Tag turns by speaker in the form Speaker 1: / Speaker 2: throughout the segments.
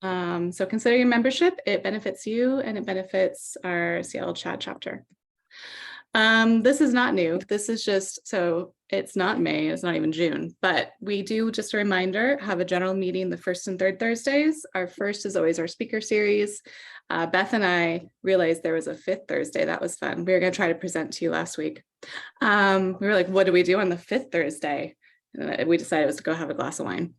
Speaker 1: So consider your membership. It benefits you and it benefits our Seattle CHADD chapter. This is not new. This is just, so it's not May, it's not even June, but we do, just a reminder, have a general meeting the first and third Thursdays. Our first is always our speaker series. Beth and I realized there was a fifth Thursday. That was fun. We were going to try to present to you last week. We were like, what do we do on the fifth Thursday? And we decided it was to go have a glass of wine.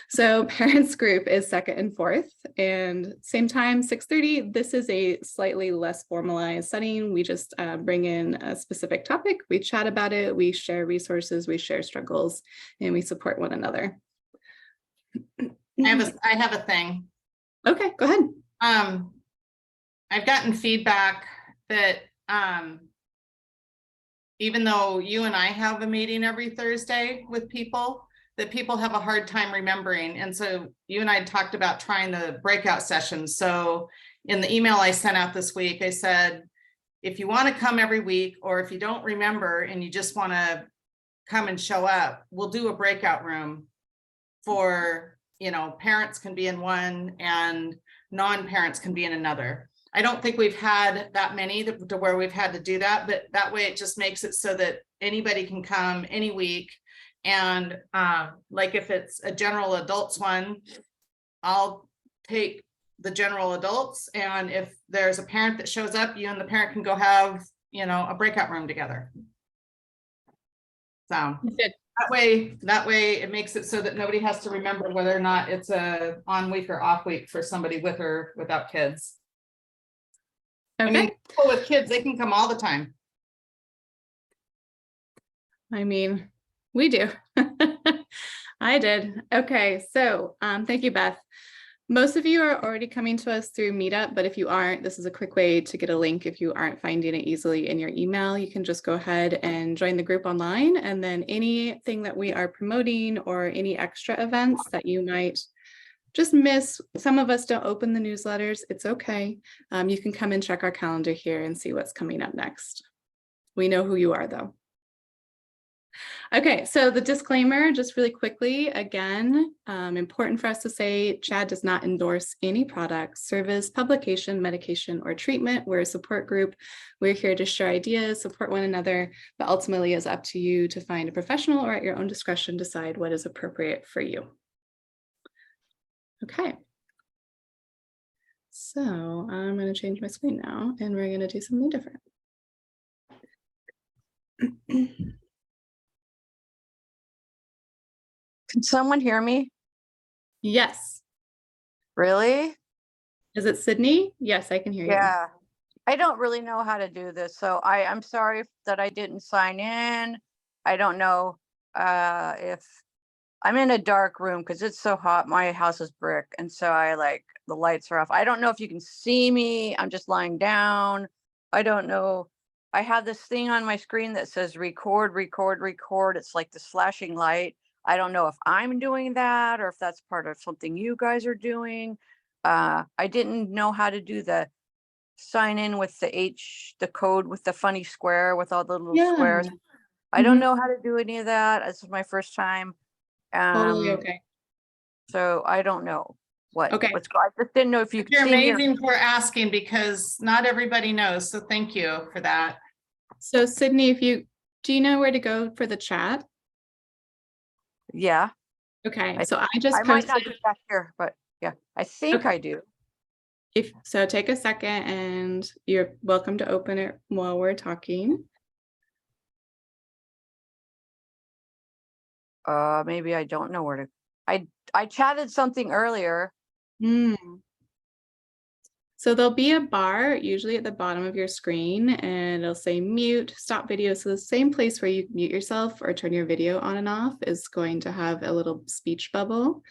Speaker 1: So parents group is second and fourth, and same time, 6:30. This is a slightly less formalized setting. We just bring in a specific topic. We chat about it. We share resources. We share struggles, and we support one another.
Speaker 2: I have a thing.
Speaker 1: Okay, go ahead.
Speaker 2: I've gotten feedback that even though you and I have a meeting every Thursday with people, that people have a hard time remembering. And so you and I talked about trying the breakout sessions. So in the email I sent out this week, I said, if you want to come every week, or if you don't remember and you just want to come and show up, we'll do a breakout room for, you know, parents can be in one and non-parents can be in another. I don't think we've had that many to where we've had to do that, but that way it just makes it so that anybody can come any week. And like if it's a general adults one, I'll take the general adults. And if there's a parent that shows up, you and the parent can go have, you know, a breakout room together. So that way it makes it so that nobody has to remember whether or not it's a on week or off week for somebody with or without kids.
Speaker 1: Okay.
Speaker 2: I mean, people with kids, they can come all the time.
Speaker 1: I mean, we do. I did. Okay, so thank you, Beth. Most of you are already coming to us through Meetup, but if you aren't, this is a quick way to get a link. If you aren't finding it easily in your email, you can just go ahead and join the group online, and then anything that we are promoting or any extra events that you might just miss. Some of us don't open the newsletters. It's okay. You can come and check our calendar here and see what's coming up next. We know who you are, though. Okay, so the disclaimer, just really quickly, again, important for us to say, CHADD does not endorse any product, service, publication, medication, or treatment. We're a support group. We're here to share ideas, support one another, but ultimately it's up to you to find a professional or at your own discretion decide what is appropriate for you. Okay. So I'm going to change my screen now, and we're going to do something different.
Speaker 3: Can someone hear me?
Speaker 1: Yes.
Speaker 3: Really?
Speaker 1: Is it Sydney? Yes, I can hear you.
Speaker 3: Yeah. I don't really know how to do this, so I'm sorry that I didn't sign in. I don't know if I'm in a dark room because it's so hot. My house is brick, and so the lights are off. I don't know if you can see me. I'm just lying down. I don't know. I have this thing on my screen that says record, record, record. It's like the flashing light. I don't know if I'm doing that or if that's part of something you guys are doing. I didn't know how to do the sign in with the code with the funny square with all the little squares. I don't know how to do any of that. This is my first time.
Speaker 1: Totally okay.
Speaker 3: So I don't know what's
Speaker 1: okay.
Speaker 3: I just didn't know if you could
Speaker 2: You're
Speaker 3: see
Speaker 2: amazing for asking, because not everybody knows. So thank you for that.
Speaker 1: So Sydney, do you know where to go for the chat?
Speaker 3: Yeah.
Speaker 1: Okay. So I just
Speaker 3: might not be back here, but yeah, I think I do.
Speaker 1: So take a second, and you're welcome to open it while we're talking.
Speaker 3: Maybe I don't know where to. I chatted something earlier.
Speaker 1: So there'll be a bar usually at the bottom of your screen, and it'll say mute, stop video. So the same place where you mute yourself or turn your video on and off is going to have a little speech bubble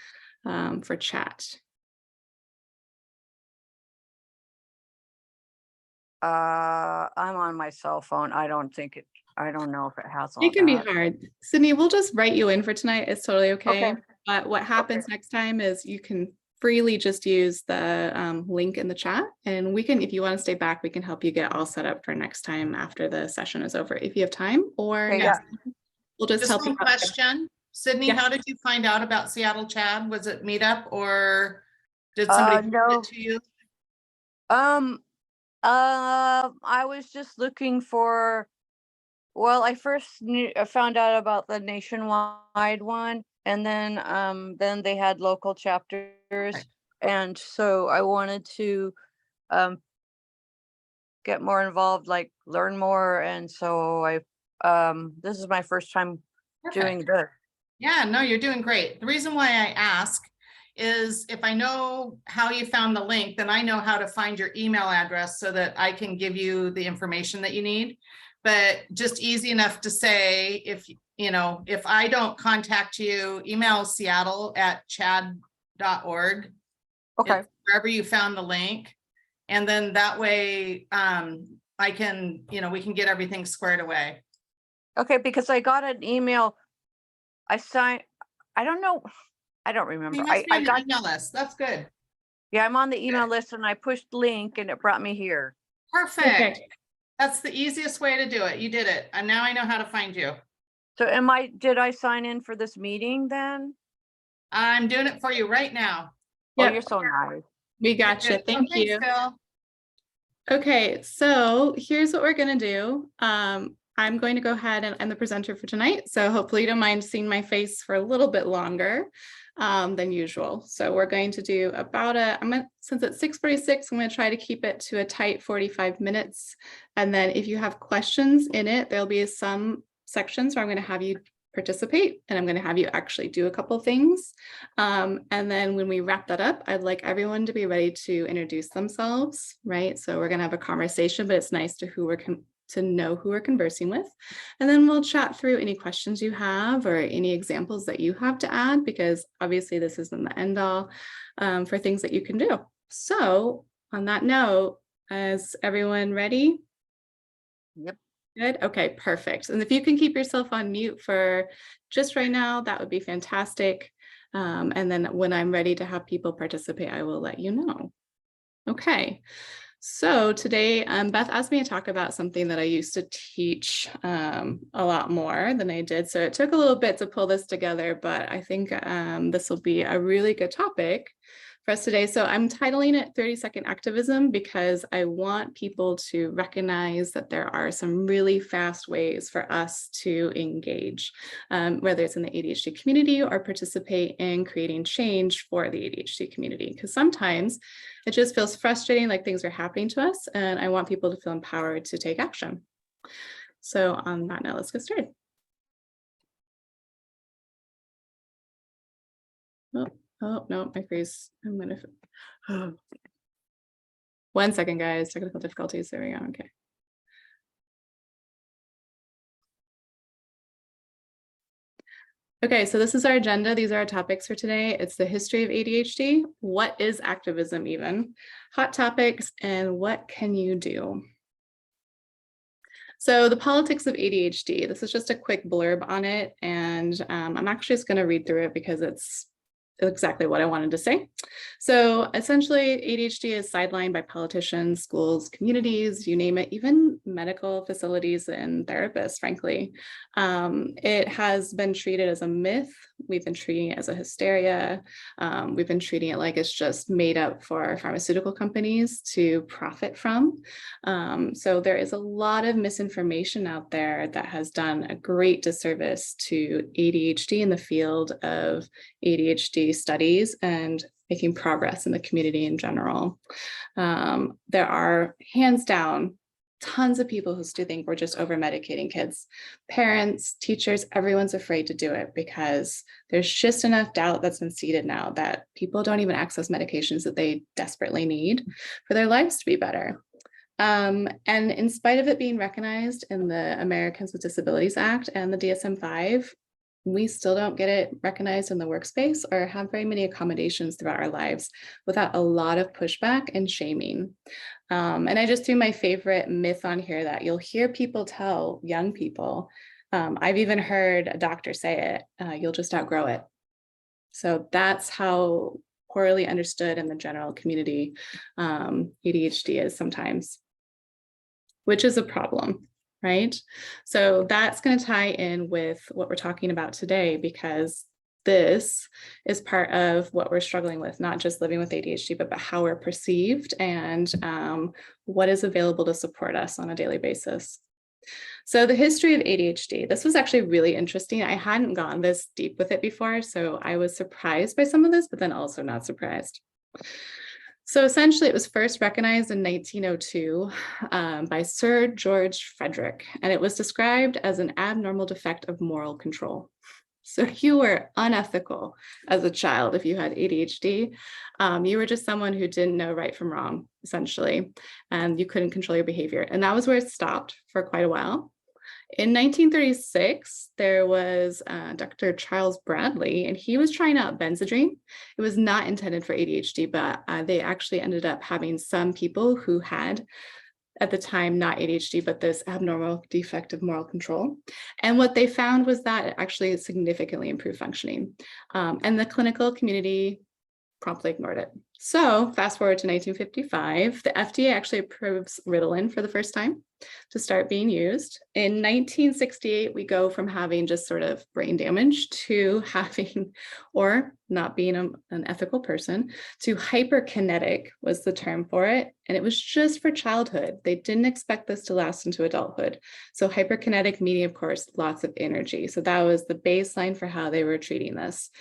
Speaker 1: for chat.
Speaker 3: I'm on my cell phone. I don't know if it has all
Speaker 1: It can
Speaker 3: that.
Speaker 1: be hard. Sydney, we'll just write you in for tonight. It's totally okay.
Speaker 3: Okay.
Speaker 1: But what happens next time is you can freely just use the link in the chat, and we can, if you want to stay back, we can help you get all set up for next time after the session is over, if you have time, or we'll just help you out.
Speaker 2: Question, Sydney, how did you find out about Seattle CHADD? Was it Meetup or Did somebody send
Speaker 3: No.
Speaker 2: it to you?
Speaker 3: I was just looking for, well, I found out about the nationwide one, and then they had local chapters,
Speaker 2: Okay.
Speaker 3: and so I wanted to um get more involved, like learn more, and so this is my first time doing
Speaker 2: Perfect.
Speaker 3: this.
Speaker 2: Yeah, no, you're doing great. The reason why I ask is if I know how you found the link, then I know how to find your email address so that I can give you the information that you need. But just easy enough to say, if if I don't contact you, email Seattle@chadd.org.
Speaker 3: Okay.
Speaker 2: It's wherever you found the link. And then that way I can, we can get everything squared away.
Speaker 3: Okay, because I got an email. I signed. I don't know. I don't
Speaker 2: You
Speaker 3: remember.
Speaker 2: must be
Speaker 3: I
Speaker 2: on the
Speaker 3: got.
Speaker 2: email list. That's good.
Speaker 3: Yeah, I'm on the email list, and I pushed link, and it brought me here.
Speaker 2: Perfect. That's the easiest way to do it. You did it. And now I know how to find you.
Speaker 3: So did I sign in for this meeting then?
Speaker 2: I'm doing it for you right now.
Speaker 3: Oh,
Speaker 1: Yep.
Speaker 3: you're so nice.
Speaker 1: We got you. Thank
Speaker 2: Thanks,
Speaker 1: you.
Speaker 2: Phil.
Speaker 1: Okay, so here's what we're gonna do. I'm going to go ahead and I'm the presenter for tonight. So hopefully you don't mind seeing my face for a little bit longer than usual. So we're going to do about since it's 6:46, I'm gonna try to keep it to a tight 45 minutes. And then if you have questions in it, there'll be some sections where I'm gonna have you participate and I'm going to have you actually do a couple things. And then when we wrap that up, I'd like everyone to be ready to introduce themselves, right? So we're going to have a conversation, but it's nice to know who we're conversing with. And then we'll chat through any questions you have or any examples that you have to add, because obviously this isn't the end all for things that you can do. So on that note, is everyone ready?
Speaker 3: Yep.
Speaker 1: Good. Okay, perfect. And if you can keep yourself on mute for just right now, that would be fantastic. And then when I'm ready to have people participate, I will let you know. Okay. So today, Beth asked me to talk about something that I used to teach a lot more than I did. So it took a little bit to pull this together, but I think this will be a really good topic for us today. So I'm titling it 30-second activism because I want people to recognize that there are some really fast ways for us to engage, whether it's in the ADHD community or participate in creating change for the ADHD community. Because sometimes it just feels frustrating, like things are happening to us, and I want people to feel empowered to take action. So on that note, let's get started. Oh, no, my face. I'm gonna. Oh. 1 second, guys. Technical difficulties. There we go. Okay. Okay, so this is our agenda. These are our topics for today. It's the history of ADHD. What is activism even? Hot topics and what can you do? So the politics of ADHD. This is just a quick blurb on it. And I'm actually just going to read through it because it's exactly what I wanted to say. So essentially, ADHD is sidelined by politicians, schools, communities, you name it, even medical facilities and therapists, frankly. It has been treated as a myth. We've been treating it as a hysteria. We've been treating it like it's just made up for pharmaceutical companies to profit from. So there is a lot of misinformation out there that has done a great disservice to ADHD in the field of ADHD studies and making progress in the community in general. There are hands down tons of people who still think we're just over medicating kids. Parents, teachers, everyone's afraid to do it because there's just enough doubt that's been seeded now that people don't even access medications that they desperately need for their lives to be better. And in spite of it being recognized in the Americans with Disabilities Act and the DSM-5, we still don't get it recognized in the workspace or have very many accommodations throughout our lives without a lot of pushback and shaming. And I just threw my favorite myth on here that you'll hear people tell young people. I've even heard a doctor say it, you'll just outgrow it. So that's how poorly understood in the general community ADHD is sometimes, which is a problem. Right? So that's going to tie in with what we're talking about today, because this is part of what we're struggling with, not just living with ADHD, but how we're perceived and what is available to support us on a daily basis. So the history of ADHD, this was actually really interesting. I hadn't gone this deep with it before, so I was surprised by some of this, but then also not surprised. So essentially, it was first recognized in 1902 by Sir George Frederick, and it was described as an abnormal defect of moral control. So you were unethical as a child if you had ADHD. You were just someone who didn't know right from wrong, essentially, and you couldn't control your behavior. And that was where it stopped for quite a while. In 1936, there was Dr. Charles Bradley, and he was trying out Benzedrine. It was not intended for ADHD, but they actually ended up having some people who had, at the time, not ADHD, but this abnormal defect of moral control. And what they found was that it actually significantly improved functioning. And the clinical community promptly ignored it. So fast forward to 1955, the FDA actually approves Ritalin for the first time to start being used. In 1968, we go from having just sort of brain damage to having, or not being an ethical person, to hyperkinetic was the term for it. And it was just for childhood. They didn't expect this to last into adulthood. So hyperkinetic meaning, of course, lots of energy. So that was the baseline for how they were treating this.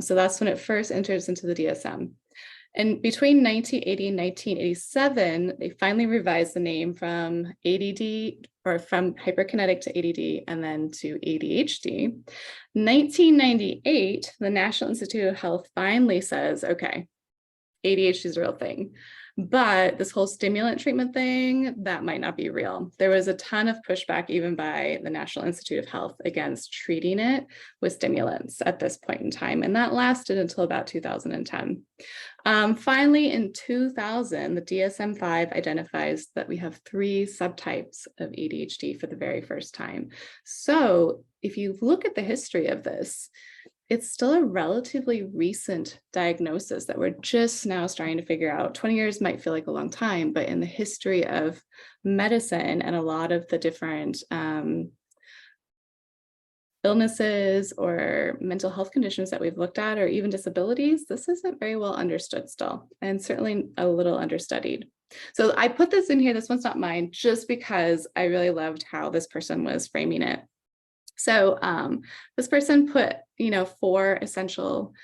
Speaker 1: So that's when it first enters into the DSM. And between 1980 and 1987, they finally revised the name from ADD, or from hyperkinetic to ADD, and then to ADHD. 1998, the National Institute of Health finally says, okay, ADHD is a real thing. But this whole stimulant treatment thing, that might not be real. There was a ton of pushback even by the National Institute of Health against treating it with stimulants at this point in time. And that lasted until about 2010. Finally, in 2000, the DSM-5 identifies that we have 3 subtypes of ADHD for the very first time. So if you look at the history of this, it's still a relatively recent diagnosis that we're just now starting to figure out. 20 years might feel like a long time, but in the history of medicine and a lot of the different illnesses or mental health conditions that we've looked at, or even disabilities, this isn't very well understood still, and certainly a little understudied. So I put this in here, this one's not mine, just because I really loved how this person was framing it. So this person put, 4 essential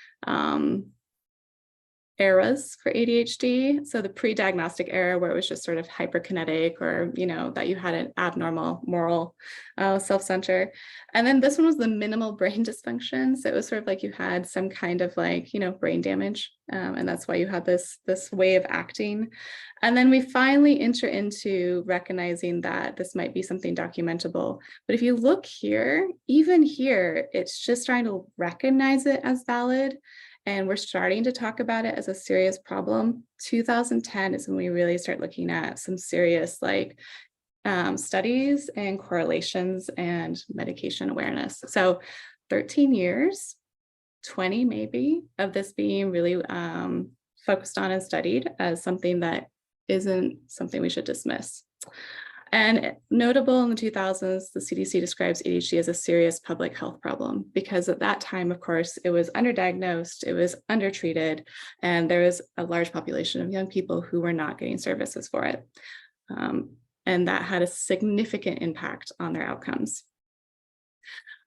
Speaker 1: eras for ADHD. So the pre-diagnostic era, where it was just sort of hyperkinetic, or, that you had an abnormal moral self-center. And then this one was the minimal brain dysfunction. So it was sort of like you had some kind of brain damage. And that's why you had this way of acting. And then we finally enter into recognizing that this might be something documentable. But if you look here, even here, it's just trying to recognize it as valid. And we're starting to talk about it as a serious problem. 2010 is when we really start looking at some serious studies and correlations and medication awareness. So 13 years, 20 maybe, of this being really focused on and studied as something that isn't something we should dismiss. And notable in the 2000s, the CDC describes ADHD as a serious public health problem, because at that time, of course, it was underdiagnosed, it was undertreated, and there was a large population of young people who were not getting services for it. And that had a significant impact on their outcomes.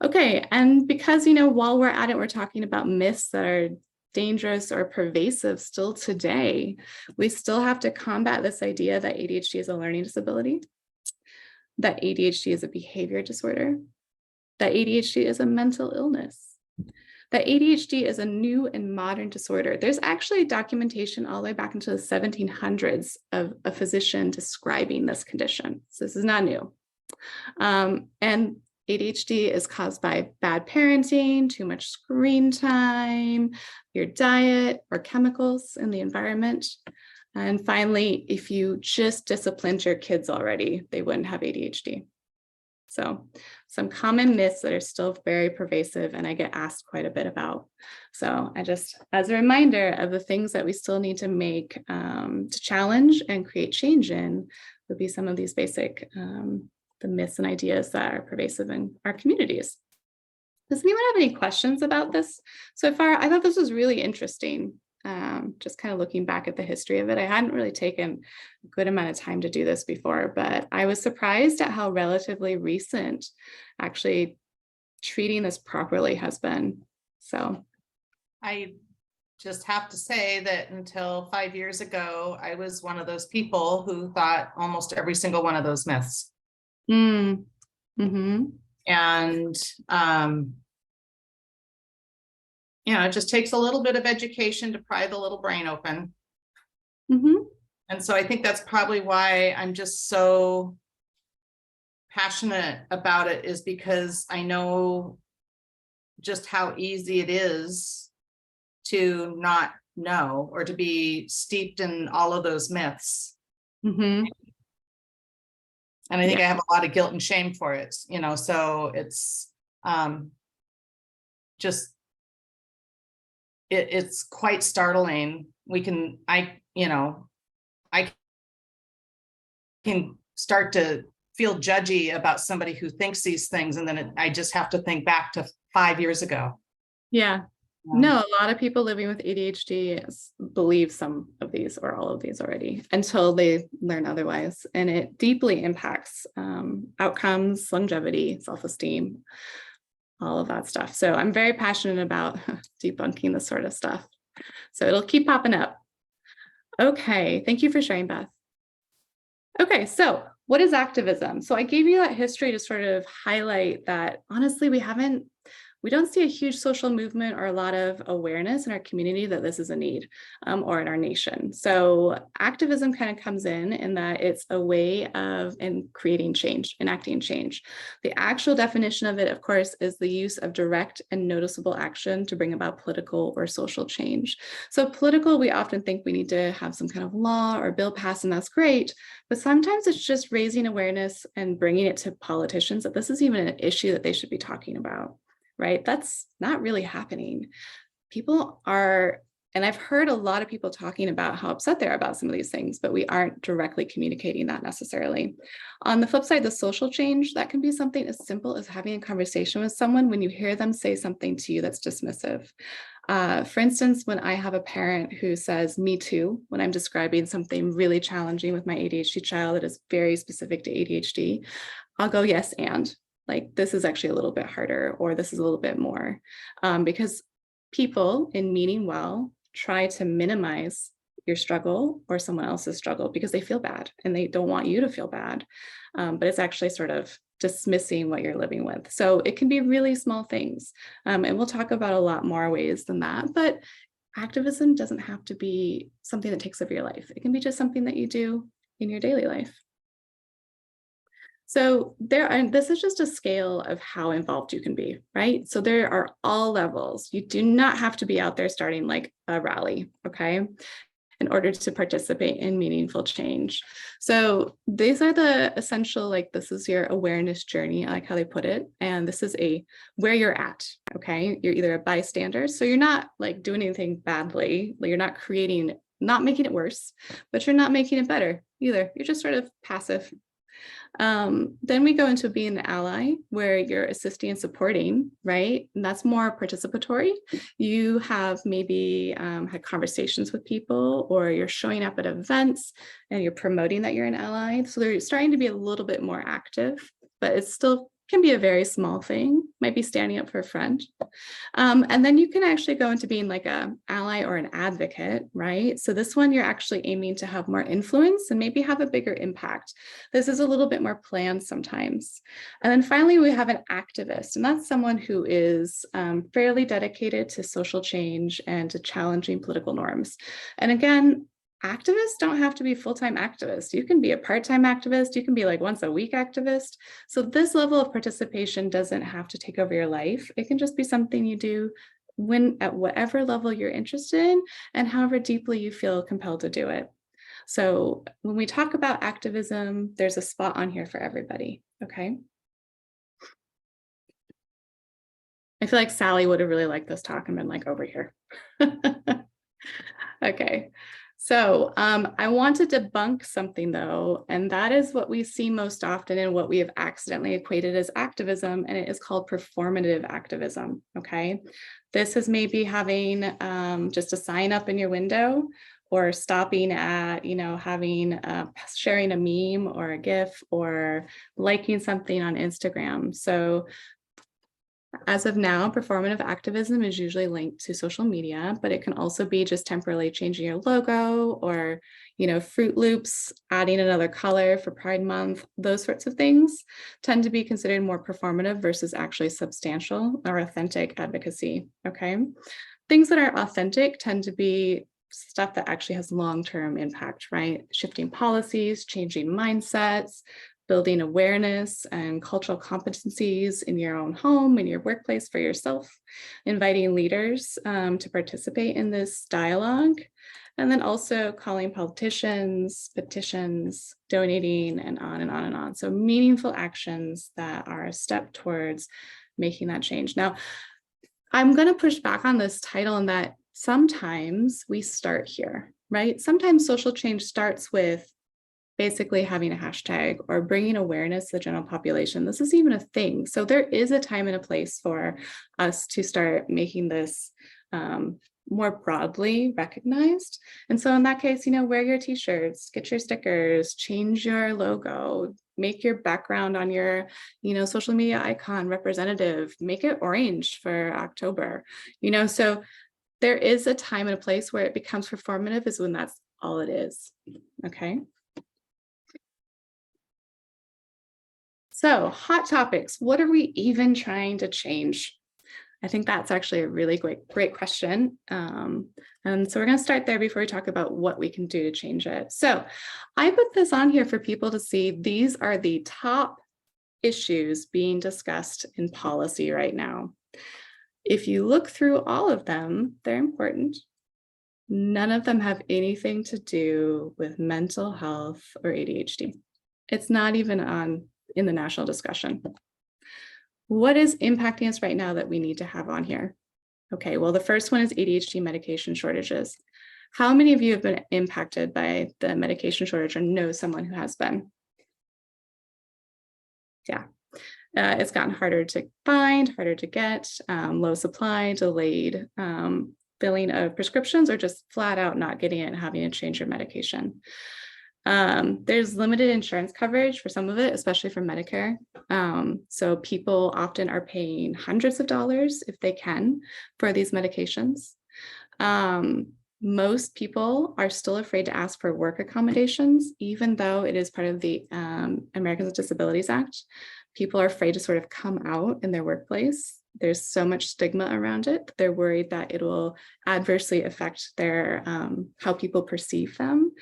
Speaker 1: Okay, and because, while we're at it, we're talking about myths that are dangerous or pervasive still today, we still have to combat this idea that ADHD is a learning disability, that ADHD is a behavior disorder, that ADHD is a mental illness, that ADHD is a new and modern disorder. There's actually documentation all the way back into the 1700s of a physician describing this condition. So this is not new. And ADHD is caused by bad parenting, too much screen time, your diet, or chemicals in the environment. And finally, if you just disciplined your kids already, they wouldn't have ADHD. So some common myths that are still very pervasive and I get asked quite a bit about. So I just, as a reminder of the things that we still need to make to challenge and create change in, would be some of these basic the myths and ideas that are pervasive in our communities. Does anyone have any questions about this so far? I thought this was really interesting. Just kind of looking back at the history of it. I hadn't really taken a good amount of time to do this before, but I was surprised at how relatively recent actually treating this properly has been. So
Speaker 2: I just have to say that until 5 years ago, I was one of those people who thought almost every single one of those myths.
Speaker 1: mm-hmm.
Speaker 2: And, it just takes a little bit of education to pry the little brain open.
Speaker 1: Mm-hmm.
Speaker 2: And so I think that's probably why I'm just so passionate about it, is because I know just how easy it is to not know or to be steeped in all of those myths.
Speaker 1: Mm-hmm.
Speaker 2: And I think I have a lot of guilt and shame for it, so it's just, it's quite startling. I can start to feel judgy about somebody who thinks these things. And then I just have to think back to 5 years ago.
Speaker 1: Yeah. No, a lot of people living with ADHD believe some of these or all of these already until they learn otherwise. And it deeply impacts outcomes, longevity, self-esteem, all of that stuff. So I'm very passionate about debunking this sort of stuff. So it'll keep popping up. Okay, thank you for sharing, Beth. Okay, so what is activism? So I gave you that history to sort of highlight that honestly, we don't see a huge social movement or a lot of awareness in our community that this is a need or in our nation. So activism kind of comes in that it's a way of creating change, enacting change. The actual definition of it, of course, is the use of direct and noticeable action to bring about political or social change. So political, we often think we need to have some kind of law or bill passed, and that's great. But sometimes it's just raising awareness and bringing it to politicians that this is even an issue that they should be talking about. Right? That's not really happening. People are, and I've heard a lot of people talking about how upset they are about some of these things, but we aren't directly communicating that necessarily. On the flip side, the social change, that can be something as simple as having a conversation with someone when you hear them say something to you that's dismissive. For instance, when I have a parent who says, "me too," when I'm describing something really challenging with my ADHD child that is very specific to ADHD, I'll go, "Yes, and." Like, this is actually a little bit harder, or this is a little bit more, because people, in meaning well, try to minimize your struggle or someone else's struggle because they feel bad and they don't want you to feel bad. But it's actually sort of dismissing what you're living with. So it can be really small things. And we'll talk about a lot more ways than that. But activism doesn't have to be something that takes over your life. It can be just something that you do in your daily life. So this is just a scale of how involved you can be, right? So there are all levels. You do not have to be out there starting like a rally, okay, in order to participate in meaningful change. So these are the essential, like, this is your awareness journey, I like how they put it. And this is where you're at, okay? You're either a bystander, so you're not like doing anything badly, you're not making it worse, but you're not making it better either. You're just sort of passive. Then we go into being an ally, where you're assisting and supporting, right? And that's more participatory. You have maybe had conversations with people, or you're showing up at events and you're promoting that you're an ally. So they're starting to be a little bit more active, but it still can be a very small thing, might be standing up for a friend. And then you can actually go into being like an ally or an advocate, right? So this one, you're actually aiming to have more influence and maybe have a bigger impact. This is a little bit more planned sometimes. And then finally, we have an activist, and that's someone who is fairly dedicated to social change and to challenging political norms. And again, activists don't have to be full-time activists. You can be a part-time activist. You can be like once a week activist. So this level of participation doesn't have to take over your life. It can just be something you do at whatever level you're interested in and however deeply you feel compelled to do it. So when we talk about activism, there's a spot on here for everybody, okay? I feel like Sally would have really liked this talk and been like over here. Okay. So I want to debunk something though, and that is what we see most often and what we have accidentally equated as activism, and it is called performative activism, okay? This is maybe having just a sign up in your window, or stopping at, having, sharing a meme or a GIF, or liking something on Instagram. So as of now, performative activism is usually linked to social media, but it can also be just temporarily changing your logo, or, Fruit Loops, adding another color for Pride Month. Those sorts of things tend to be considered more performative versus actually substantial or authentic advocacy, okay? Things that are authentic tend to be stuff that actually has long-term impact, right? Shifting policies, changing mindsets, building awareness and cultural competencies in your own home, in your workplace, for yourself, inviting leaders to participate in this dialogue, and then also calling politicians, petitions, donating, and on and on and on. So meaningful actions that are a step towards making that change. Now, I'm going to push back on this title in that sometimes we start here, right? Sometimes social change starts with basically having a hashtag or bringing awareness to the general population. This is even a thing. So there is a time and a place for us to start making this more broadly recognized. And so in that case, wear your t-shirts, get your stickers, change your logo, make your background on your, social media icon representative, make it orange for October, so there is a time and a place where it becomes performative, is when that's all it is, okay? So hot topics, what are we even trying to change? I think that's actually a really great question. And so we're going to start there before we talk about what we can do to change it. So I put this on here for people to see. These are the top issues being discussed in policy right now. If you look through all of them, they're important. None of them have anything to do with mental health or ADHD. It's not even in the national discussion. What is impacting us right now that we need to have on here? Okay, well, the first one is ADHD medication shortages. How many of you have been impacted by the medication shortage or know someone who has been? Yeah, it's gotten harder to find, harder to get, low supply, delayed filling of prescriptions, or just flat out not getting it and having to change your medication. There's limited insurance coverage for some of it, especially for Medicare. So people often are paying hundreds of dollars if they can for these medications. Most people are still afraid to ask for work accommodations, even though it is part of the Americans with Disabilities Act. People are afraid to sort of come out in their workplace. There's so much stigma around it. They're worried that it will adversely affect their how people perceive them.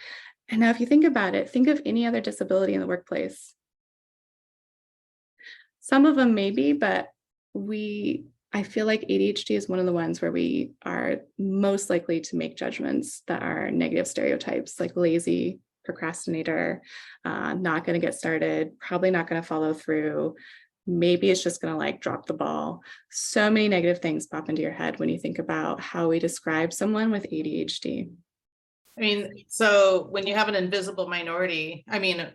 Speaker 1: And now if you think about it, think of any other disability in the workplace. Some of them maybe, but I feel like ADHD is one of the ones where we are most likely to make judgments that are negative stereotypes, like lazy, procrastinator, not going to get started, probably not going to follow through. Maybe it's just going to like drop the ball. So many negative things pop into your head when you think about how we describe someone with ADHD.
Speaker 2: I mean, so when you have an invisible minority, an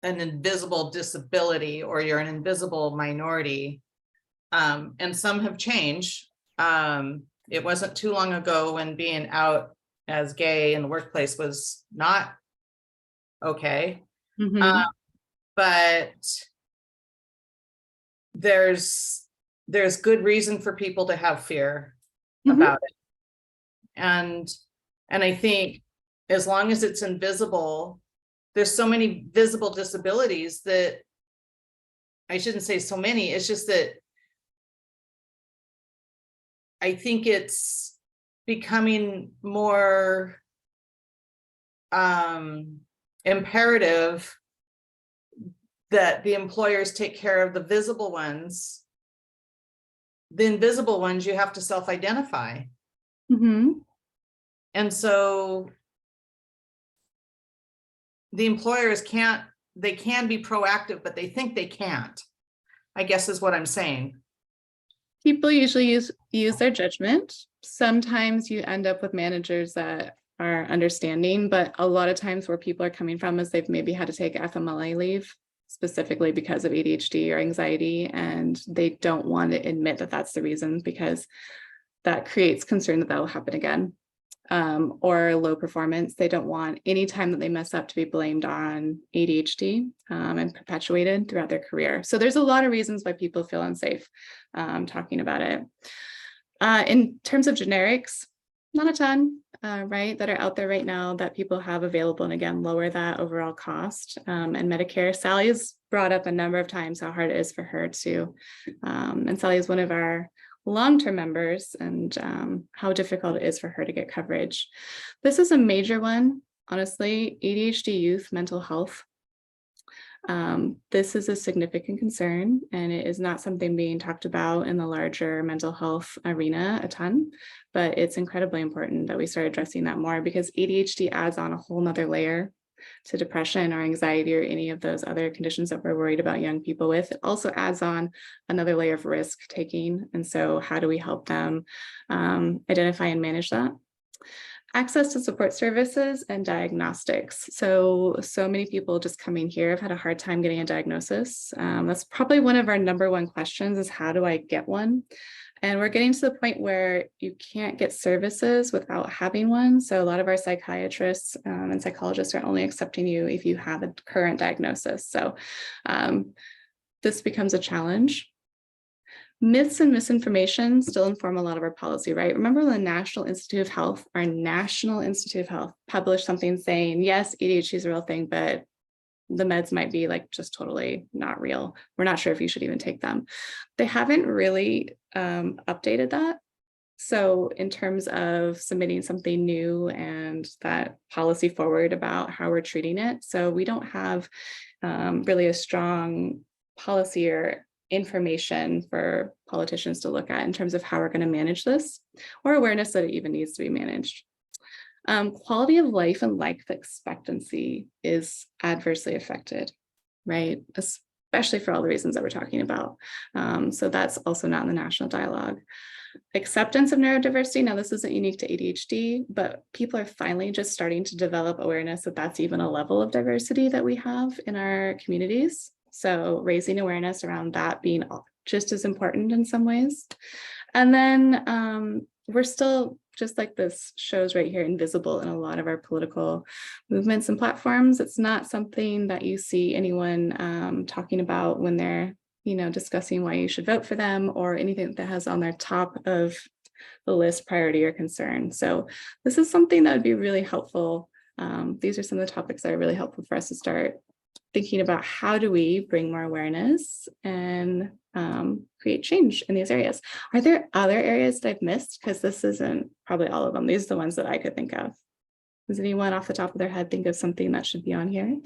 Speaker 2: invisible disability, or you're an invisible minority, and some have changed. It wasn't too long ago when being out as gay in the workplace was not okay.
Speaker 1: Mm-hmm.
Speaker 2: But there's good reason for people to have fear about it. And I think as long as it's invisible, there's so many visible disabilities that I shouldn't say so many, it's just that I think it's becoming more imperative that the employers take care of the visible ones. The invisible ones, you have to self-identify.
Speaker 1: Mm-hmm.
Speaker 2: And so the employers can be proactive, but they think they can't, I guess is what I'm saying.
Speaker 1: People usually use their judgment. Sometimes you end up with managers that our understanding, but a lot of times where people are coming from is they've maybe had to take FMLA leave specifically because of ADHD or anxiety, and they don't want to admit that that's the reason, because that creates concern that will happen again. Or low performance. They don't want any time that they mess up to be blamed on ADHD and perpetuated throughout their career. So there's a lot of reasons why people feel unsafe talking about it. In terms of generics, not a ton, right, that are out there right now that people have available, and again, lower that overall cost. And Medicare, Sally's brought up a number of times how hard it is for her to, and Sally is one of our long-term members, and how difficult it is for her to get coverage. This is a major one, honestly, ADHD youth mental health. This is a significant concern, and it is not something being talked about in the larger mental health arena a ton, but it's incredibly important that we start addressing that more, because ADHD adds on a whole nother layer to depression or anxiety or any of those other conditions that we're worried about young people with. It also adds on another layer of risk taking. And so how do we help them identify and manage that? Access to support services and diagnostics. So many people just coming here have had a hard time getting a diagnosis. That's probably one of our number one questions, is how do I get one? And we're getting to the point where you can't get services without having one. So a lot of our psychiatrists and psychologists are only accepting you if you have a current diagnosis. So this becomes a challenge. Myths and misinformation still inform a lot of our policy, right? Remember the National Institute of Health, our National Institute of Health published something saying, yes, ADHD is a real thing, but the meds might be like just totally not real. We're not sure if you should even take them. They haven't really updated that. So in terms of submitting something new and that policy forward about how we're treating it, so we don't have really a strong policy or information for politicians to look at in terms of how we're going to manage this, or awareness that it even needs to be managed. Quality of life and life expectancy is adversely affected, right? Especially for all the reasons that we're talking about. So that's also not in the national dialogue. Acceptance of neurodiversity. Now, this isn't unique to ADHD, but people are finally just starting to develop awareness that that's even a level of diversity that we have in our communities. So raising awareness around that being just as important in some ways. And then we're still, just like this shows right here, invisible in a lot of our political movements and platforms. It's not something that you see anyone talking about when they're, discussing why you should vote for them, or anything that has on their top of the list priority or concern. So this is something that would be really helpful. These are some of the topics that are really helpful for us to start thinking about. How do we bring more awareness and create change in these areas? Are there other areas that I've missed? Because this isn't probably all of them. These are the ones that I could think of. Does anyone off the top of their head think of something that should be on here?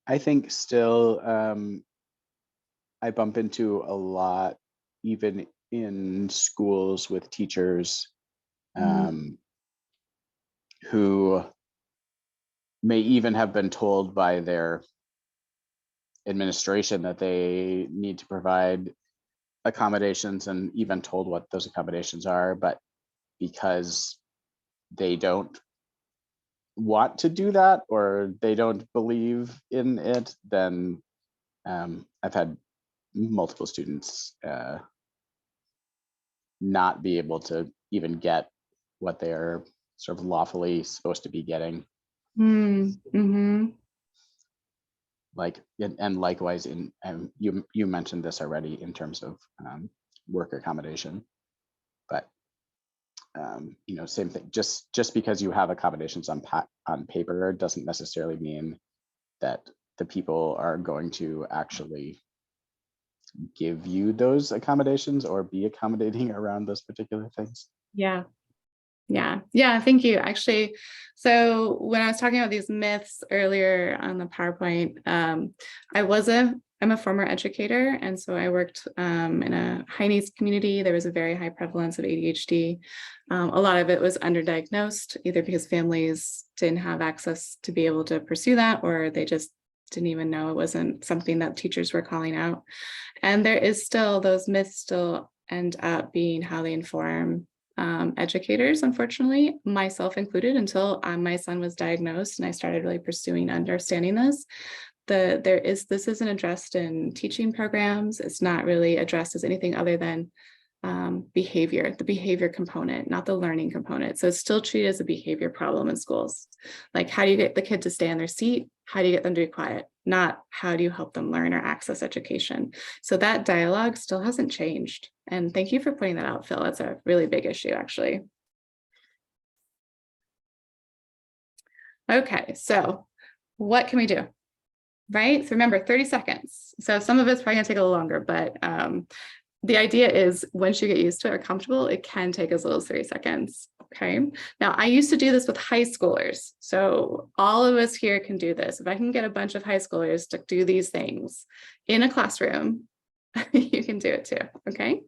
Speaker 4: I think still I bump into a lot, even in schools, with teachers who may even have been told by their administration that they need to provide accommodations, and even told what those accommodations are, but because they don't want to do that, or they don't believe in it, then I've had multiple students not be able to even get what they're sort of lawfully supposed to be getting. Like, and likewise, in you mentioned this already in terms of work accommodation, but same thing. Just because you have accommodations on paper doesn't necessarily mean that the people are going to actually give you those accommodations or be accommodating around those particular things.
Speaker 1: Yeah, thank you. Actually, so when I was talking about these myths earlier on the PowerPoint, I'm a former educator, and so I worked in a high needs community. There was a very high prevalence of ADHD. A lot of it was underdiagnosed, either because families didn't have access to be able to pursue that, or they just didn't even know. It wasn't something that teachers were calling out. And there is still, those myths still end up being how they inform educators, unfortunately, myself included, until my son was diagnosed and I started really pursuing understanding this. This isn't addressed in teaching programs. It's not really addressed as anything other than behavior, the behavior component, not the learning component. So it's still treated as a behavior problem in schools. Like, how do you get the kid to stay on their seat? How do you get them to be quiet? Not how do you help them learn or access education? So that dialogue still hasn't changed. And thank you for pointing that out, Phil. That's a really big issue, actually. Okay, so what can we do? Right? So remember, 30 seconds. So some of it's probably gonna take a little longer, but the idea is once you get used to it or comfortable, it can take as little as 30 seconds. Okay. Now, I used to do this with high schoolers. So all of us here can do this. If I can get a bunch of high schoolers to do these things in a classroom, you can do it too. Okay.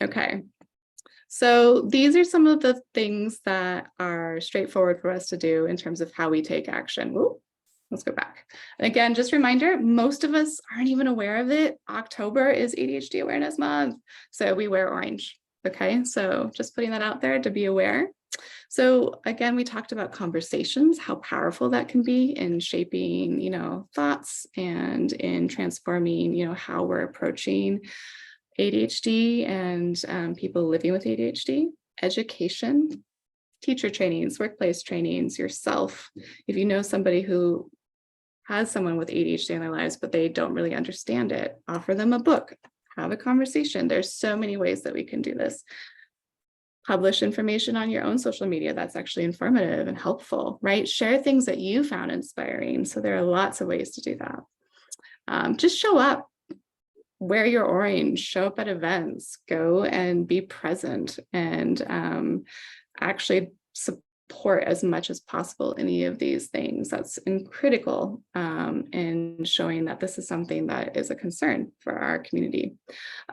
Speaker 1: Okay. So these are some of the things that are straightforward for us to do in terms of how we take action. Ooh. Let's go back. And again, just a reminder, most of us aren't even aware of it. October is ADHD Awareness Month. So we wear orange. Okay, so just putting that out there to be aware. So again, we talked about conversations, how powerful that can be in shaping, thoughts and in transforming, how we're approaching ADHD and people living with ADHD. Education, teacher trainings, workplace trainings, yourself. If you know somebody who has someone with ADHD in their lives, but they don't really understand it, offer them a book, have a conversation. There's so many ways that we can do this. Publish information on your own social media that's actually informative and helpful, right? Share things that you found inspiring. So there are lots of ways to do that. Just show up, wear your orange, show up at events, go and be present and actually support as much as possible any of these things. That's critical in showing that this is something that is a concern for our community.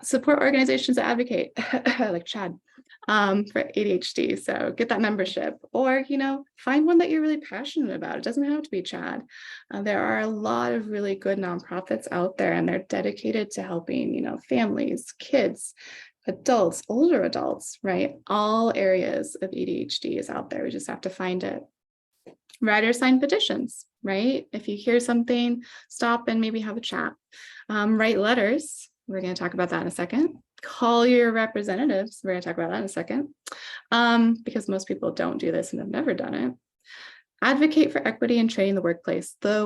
Speaker 1: Support organizations that advocate, like CHADD, for ADHD. So get that membership, or find one that you're really passionate about. It doesn't have to be CHADD. There are a lot of really good nonprofits out there, and they're dedicated to helping families, kids, adults, older adults, right? All areas of ADHD is out there. We just have to find it. Write sign petitions, right? If you hear something, stop and maybe have a chat. Write letters. We're going to talk about that in a second. Call your representatives. We're going to talk about that in a second, because most people don't do this and have never done it. Advocate for equity and training the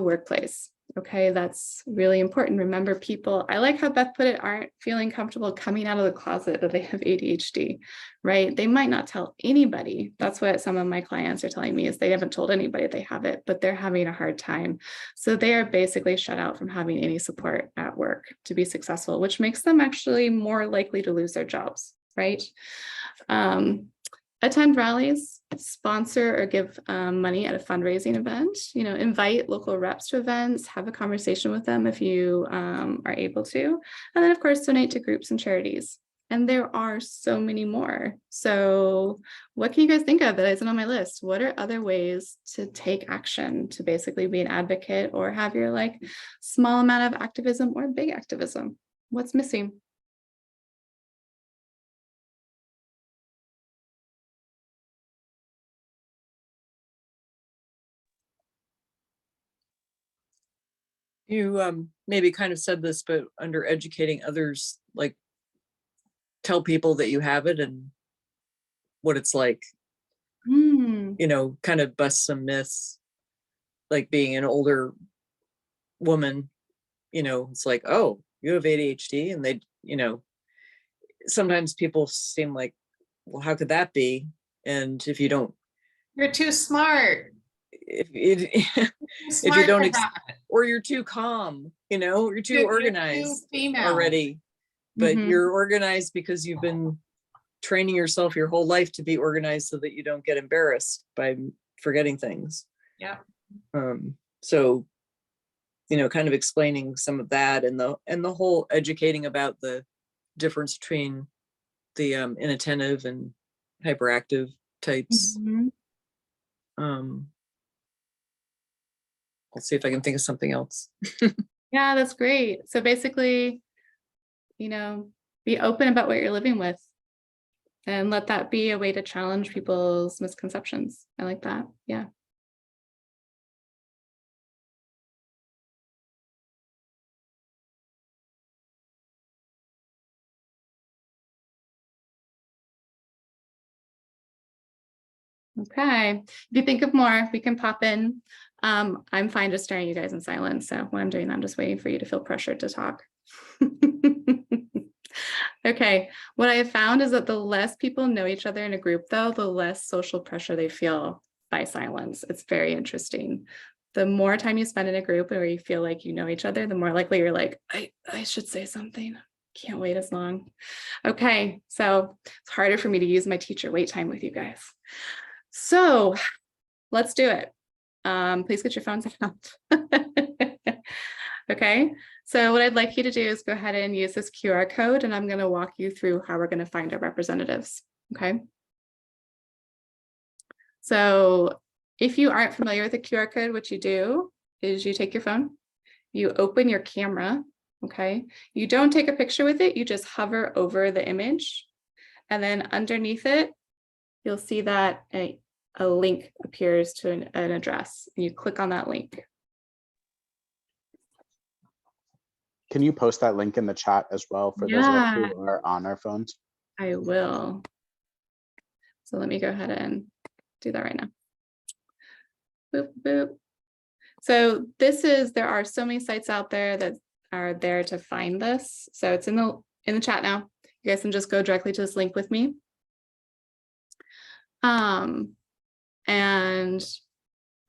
Speaker 1: workplace. Okay, that's really important. Remember, people, I like how Beth put it, aren't feeling comfortable coming out of the closet that they have ADHD, right? They might not tell anybody. That's what some of my clients are telling me, is they haven't told anybody they have it, but they're having a hard time. So they are basically shut out from having any support at work to be successful, which makes them actually more likely to lose their jobs, right? Attend rallies, sponsor or give money at a fundraising event, invite local reps to events, have a conversation with them if you are able to. And then of course, donate to groups and charities. And there are so many more. So what can you guys think of that isn't on my list? What are other ways to take action to basically be an advocate or have your small amount of activism or big activism? What's missing?
Speaker 5: You maybe kind of said this, but under educating others, tell people that you have it and what it's like, kind of bust some myths, like being an older woman, it's like, oh, you have ADHD, and they, sometimes people seem like, well, how could that be? And if you don't,
Speaker 2: You're too smart.
Speaker 5: if you don't, or you're too calm, you're too organized already, but you're organized because you've been training yourself your whole life to be organized so that you don't get embarrassed by forgetting things.
Speaker 2: Yeah.
Speaker 5: So, kind of explaining some of that and the whole educating about the difference between the inattentive and hyperactive types. I'll see if I can think of something else.
Speaker 1: Yeah, that's great. So basically, you know, be open about what you're living with and let that be a way to challenge people's misconceptions. I like that. Yeah. Okay. If you think of more, we can pop in. I'm fine just staring you guys in silence. So when I'm doing that, I'm just waiting for you to feel pressured to talk. Okay. What I have found is that the less people know each other in a group, though, the less social pressure they feel by silence. It's very interesting. The more time you spend in a group where you feel like you know each other, the more likely you're like, I should say something. Can't wait as long. Okay. So it's harder for me to use my teacher wait time with you guys. So let's do it. Please get your phones out. Okay, so what I'd like you to do is go ahead and use this QR code, and I'm going to walk you through how we're going to find our representatives. Okay. So if you aren't familiar with the QR code, what you do is you take your phone, you open your camera. Okay, you don't take a picture with it, you just hover over the image, and then underneath it, you'll see that a link appears to an address, and you click on that link.
Speaker 4: Can you post that link in the chat as well for those of us who are on our phones?
Speaker 1: I will. So let me go ahead and do that right now. Boop, boop. So there are so many sites out there that are there to find this. So it's in the chat now. You guys can just go directly to this link with me. And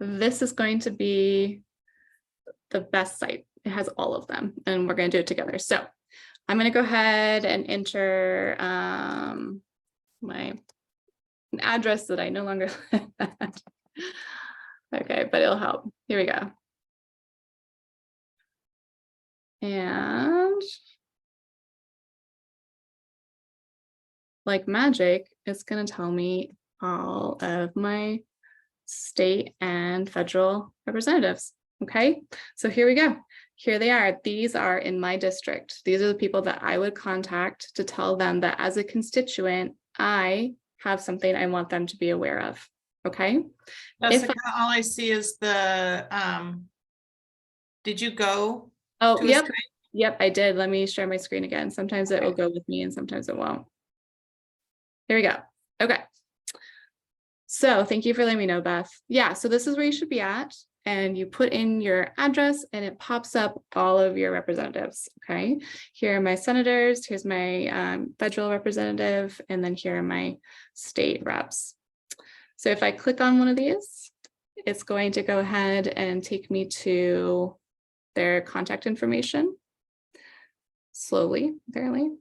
Speaker 1: this is going to be the best site. It has all of them, and we're going to do it together. So I'm going to go ahead and enter an address that I no longer live at. Okay, but it'll help. Here we go. And like magic, it's going to tell me all of my state and federal representatives. Okay, so here we go. Here they are. These are in my district. These are the people that I would contact to tell them that as a constituent, I have something I want them to be aware of. Okay.
Speaker 2: Jessica, all I see is the, did you go?
Speaker 1: Oh, yep. Yep, I did. Let me share my screen again. Sometimes it will go with me and sometimes it won't. Here we go. Okay. So thank you for letting me know, Beth. Yeah, so this is where you should be at. And you put in your address and it pops up all of your representatives. Okay, here are my senators, here's my federal representative, and then here are my state reps. So if I click on one of these, it's going to go ahead and take me to their contact information. Slowly, apparently.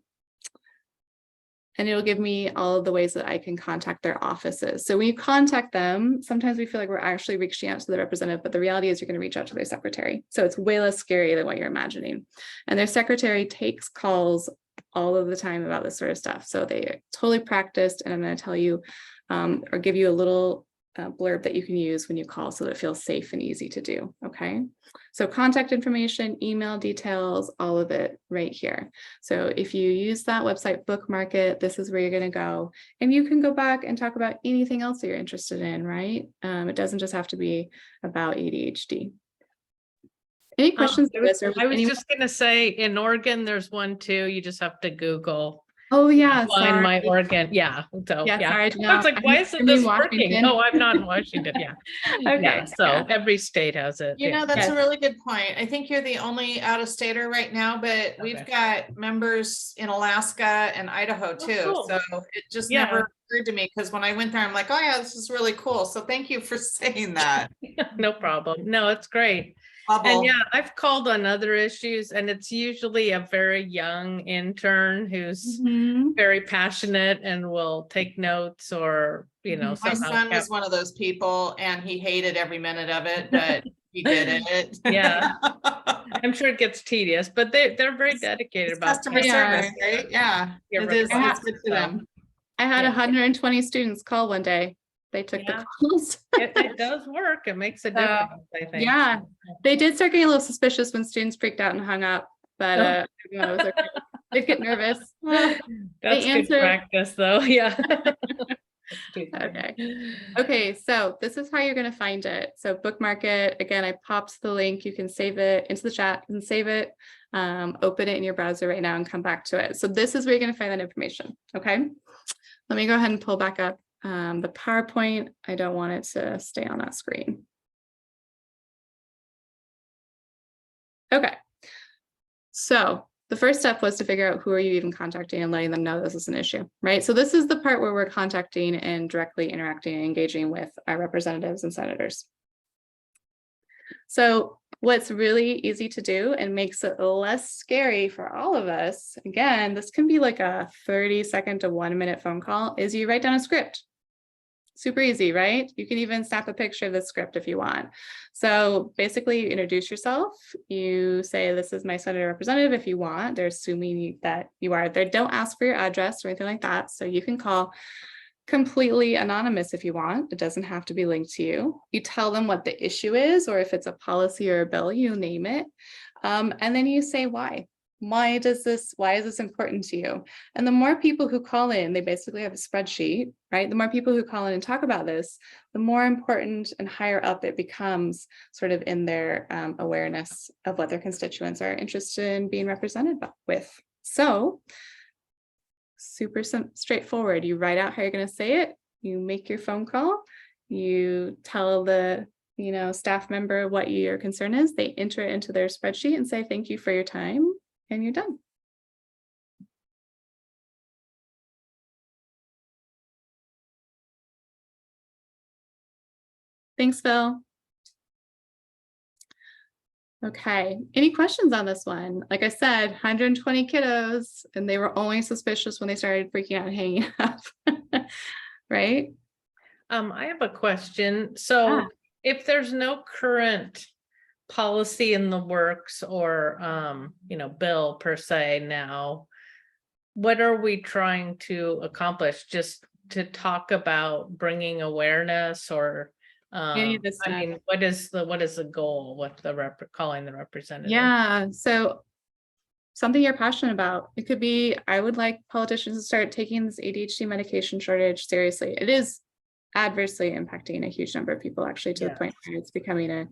Speaker 1: And it'll give me all of the ways that I can contact their offices. So when you contact them, sometimes we feel like we're actually reaching out to the representative, but the reality is you're going to reach out to their secretary. So it's way less scary than what you're imagining. And their secretary takes calls all of the time about this sort of stuff. So they totally practiced, and I'm going to tell you or give you a little blurb that you can use when you call so that it feels safe and easy to do. Okay. So contact information, email details, all of it right here. So if you use that website, bookmark it, this is where you're going to go. And you can go back and talk about anything else that you're interested in, right? It doesn't just have to be about ADHD. Any questions?
Speaker 6: I was just going to say, in Oregon, there's one too. You just have to Google.
Speaker 1: Oh yeah,
Speaker 6: find my Oregon. Yeah. So yeah.
Speaker 1: Sorry,
Speaker 6: I was like, why isn't this working? Oh, I'm not in Washington. Yeah.
Speaker 1: Okay.
Speaker 6: Yeah, so every state has it.
Speaker 2: You know, that's a really good point. I think you're the only out-of-stater right now, but we've got members in Alaska and Idaho too.
Speaker 6: Cool.
Speaker 2: So it just never occurred to me, because when I went there, I'm like, oh yeah, this is really cool. So thank you for saying that.
Speaker 6: No problem. No, it's great. And yeah, I've called on other issues, and it's usually a very young intern who's very passionate and will take notes, or, you know,
Speaker 2: my son was one of those people, and he hated every minute of it, but he did it.
Speaker 6: Yeah. I'm sure it gets tedious, but they're very dedicated about
Speaker 2: customer service, right? Yeah.
Speaker 1: It is. It's good for them. I had 120 students call one day. They took
Speaker 6: Yeah.
Speaker 1: the calls.
Speaker 6: It does work. It makes a difference, I think.
Speaker 1: Yeah, they did start getting a little suspicious when students freaked out and hung up, but you know, it was okay. They'd get nervous.
Speaker 6: That's good
Speaker 1: answered.
Speaker 6: practice though. Yeah.
Speaker 1: Okay. Okay, so this is how you're going to find it. So bookmark it. Again, I popped the link. You can save it into the chat and save it. Open it in your browser right now and come back to it. So this is where you're going to find that information. Okay. Let me go ahead and pull back up the PowerPoint. I don't want it to stay on that screen. Okay. So the first step was to figure out who are you even contacting and letting them know this is an issue, right? So this is the part where we're contacting and directly interacting and engaging with our representatives and senators. So what's really easy to do and makes it less scary for all of us, again, this can be like a 30-second to 1-minute phone call, is you write down a script. Super easy, right? You can even snap a picture of the script if you want. So basically you introduce yourself, you say, this is my senator representative if you want. They're assuming that you are. They don't ask for your address or anything like that. So you can call completely anonymous if you want. It doesn't have to be linked to you. You tell them what the issue is, or if it's a policy or a bill, you name it. And then you say why. Why is this important to you? And the more people who call in, they basically have a spreadsheet, right? The more people who call in and talk about this, the more important and higher up it becomes sort of in their awareness of what their constituents are interested in being represented with. So super straightforward. You write out how you're going to say it. You make your phone call. You tell the staff member what your concern is. They enter it into their spreadsheet and say, thank you for your time. And you're done. Thanks, Phil. Okay, any questions on this one? Like I said, 120 kiddos, and they were only suspicious when they started freaking out and hanging up, right?
Speaker 6: I have a question. So if there's no current policy in the works or bill per se now, what are we trying to accomplish? Just to talk about bringing awareness, or I mean, what is the goal with the calling the representative?
Speaker 1: Yeah, so something you're passionate about. It could be, I would like politicians to start taking this ADHD medication shortage seriously. It is adversely impacting a huge number of people, actually, to the point where it's becoming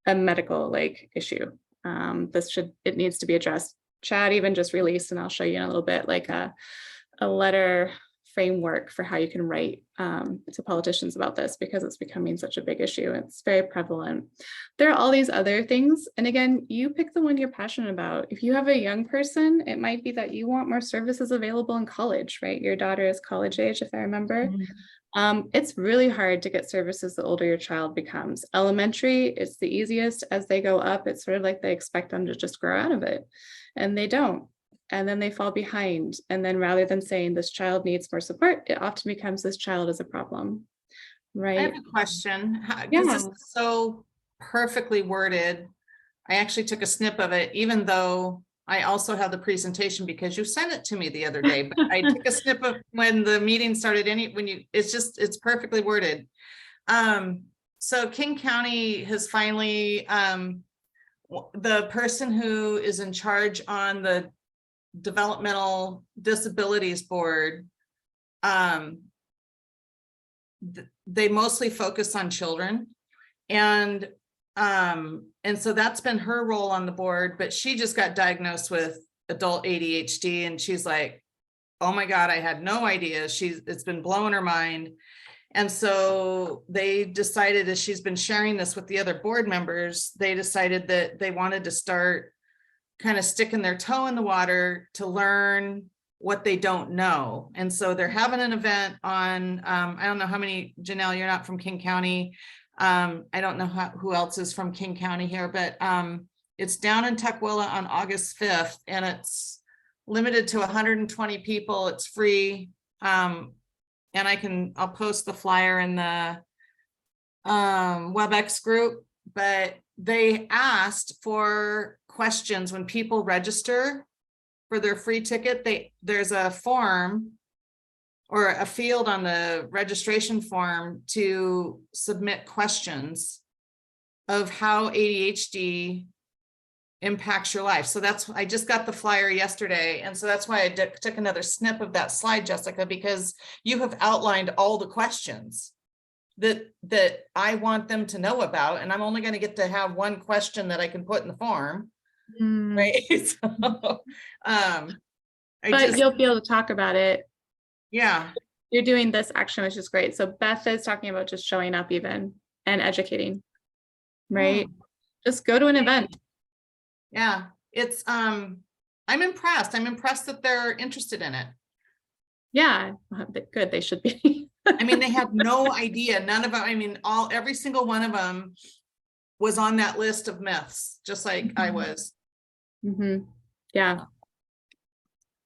Speaker 1: a medical issue. It needs to be addressed. CHADD even just released, and I'll show you in a little bit, like a letter framework for how you can write to politicians about this, because it's becoming such a big issue. It's very prevalent. There are all these other things. And again, you pick the one you're passionate about. If you have a young person, it might be that you want more services available in college, right? Your daughter is college age, if I remember. It's really hard to get services the older your child becomes. Elementary, it's the easiest. As they go up, it's sort of like they expect them to just grow out of it, and they don't. And then they fall behind. And then rather than saying this child needs more support, it often becomes this child is a problem, right?
Speaker 2: I have a question. This is so perfectly worded. I actually took a snip of it, even though I also have the presentation because you sent it to me the other day, but I took a snip of when the meeting started. It's perfectly worded. So King County has finally, the person who is in charge on the Developmental Disabilities Board, they mostly focus on children, and so that's been her role on the board, but she just got diagnosed with adult ADHD, and she's like, oh my God, I had no idea. It's been blowing her mind. And so they decided, as she's been sharing this with the other board members, they decided that they wanted to start kind of sticking their toe in the water to learn what they don't know. And so they're having an event on, I don't know how many, Janelle, you're not from King County. I don't know who else is from King County here, but it's down in Tukwila on August 5th, and it's limited to 120 people. It's free. And I'll post the flyer in the WebEx group, but they asked for questions when people register for their free ticket. There's a form or a field on the registration form to submit questions of how ADHD impacts your life. So that's, I just got the flyer yesterday. And so that's why I took another snip of that slide, Jessica, because you have outlined all the questions that I want them to know about. And I'm only going to get to have one question that I can put in the form. Right. So,
Speaker 1: but you'll be able to talk about it.
Speaker 2: Yeah.
Speaker 1: You're doing this action, which is great. So Beth is talking about just showing up even and educating, right? Just go to an event.
Speaker 2: Yeah, it's, I'm impressed. I'm impressed that they're interested in it.
Speaker 1: Yeah, good. They should be.
Speaker 2: I mean, they had no idea. None of them, I mean, every single one of them was on that list of myths, just like I was.
Speaker 1: Yeah.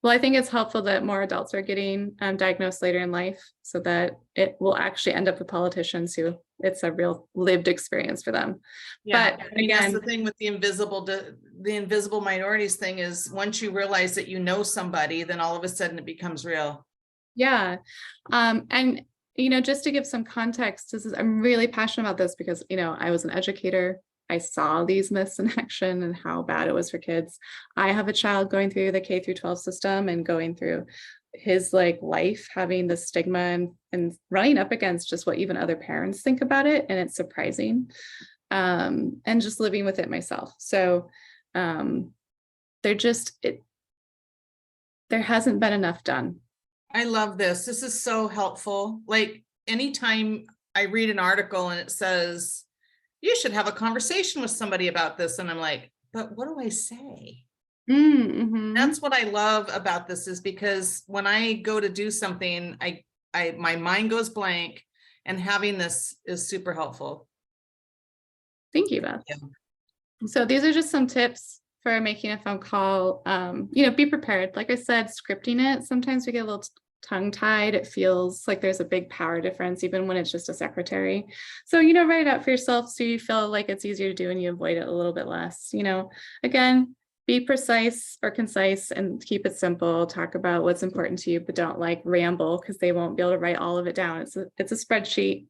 Speaker 1: Well, I think it's helpful that more adults are getting diagnosed later in life so that it will actually end up with politicians who it's a real lived experience for them.
Speaker 2: Yeah,
Speaker 1: but
Speaker 2: I mean,
Speaker 1: again,
Speaker 2: that's the thing with the invisible minorities thing is once you realize that you know somebody, then all of a sudden it becomes real.
Speaker 1: Yeah. And, just to give some context, I'm really passionate about this because, I was an educator. I saw these myths in action and how bad it was for kids. I have a child going through the K through 12 system and going through his life, having the stigma and running up against just what even other parents think about it. And it's surprising. And just living with it myself. So there hasn't been enough done.
Speaker 2: I love this. This is so helpful. Like anytime I read an article and it says, you should have a conversation with somebody about this. And I'm like, but what do I say? That's what I love about this is because when I go to do something, my mind goes blank and having this is super helpful.
Speaker 1: Thank you, Beth. Yeah. So these are just some tips for making a phone call. Be prepared. Like I said, scripting it. Sometimes we get a little tongue-tied. It feels like there's a big power difference, even when it's just a secretary. So, write it out for yourself so you feel like it's easier to do and you avoid it a little bit less. Again, be precise or concise and keep it simple. Talk about what's important to you, but don't ramble because they won't be able to write all of it down. It's a spreadsheet,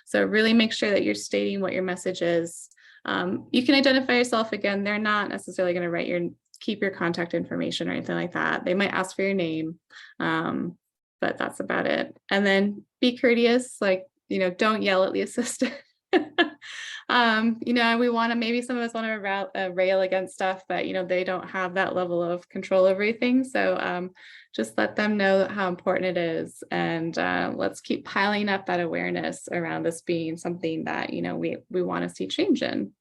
Speaker 1: so really make sure that you're stating what your message is. You can identify yourself again. They're not necessarily going to keep your contact information or anything like that. They might ask for your name, but that's about it. And then be courteous, don't yell at the assistant. We want to, maybe some of us want to rail against stuff, but they don't have that level of control over everything. So just let them know how important it is. And let's keep piling up that awareness around this being something that, we want to see change in.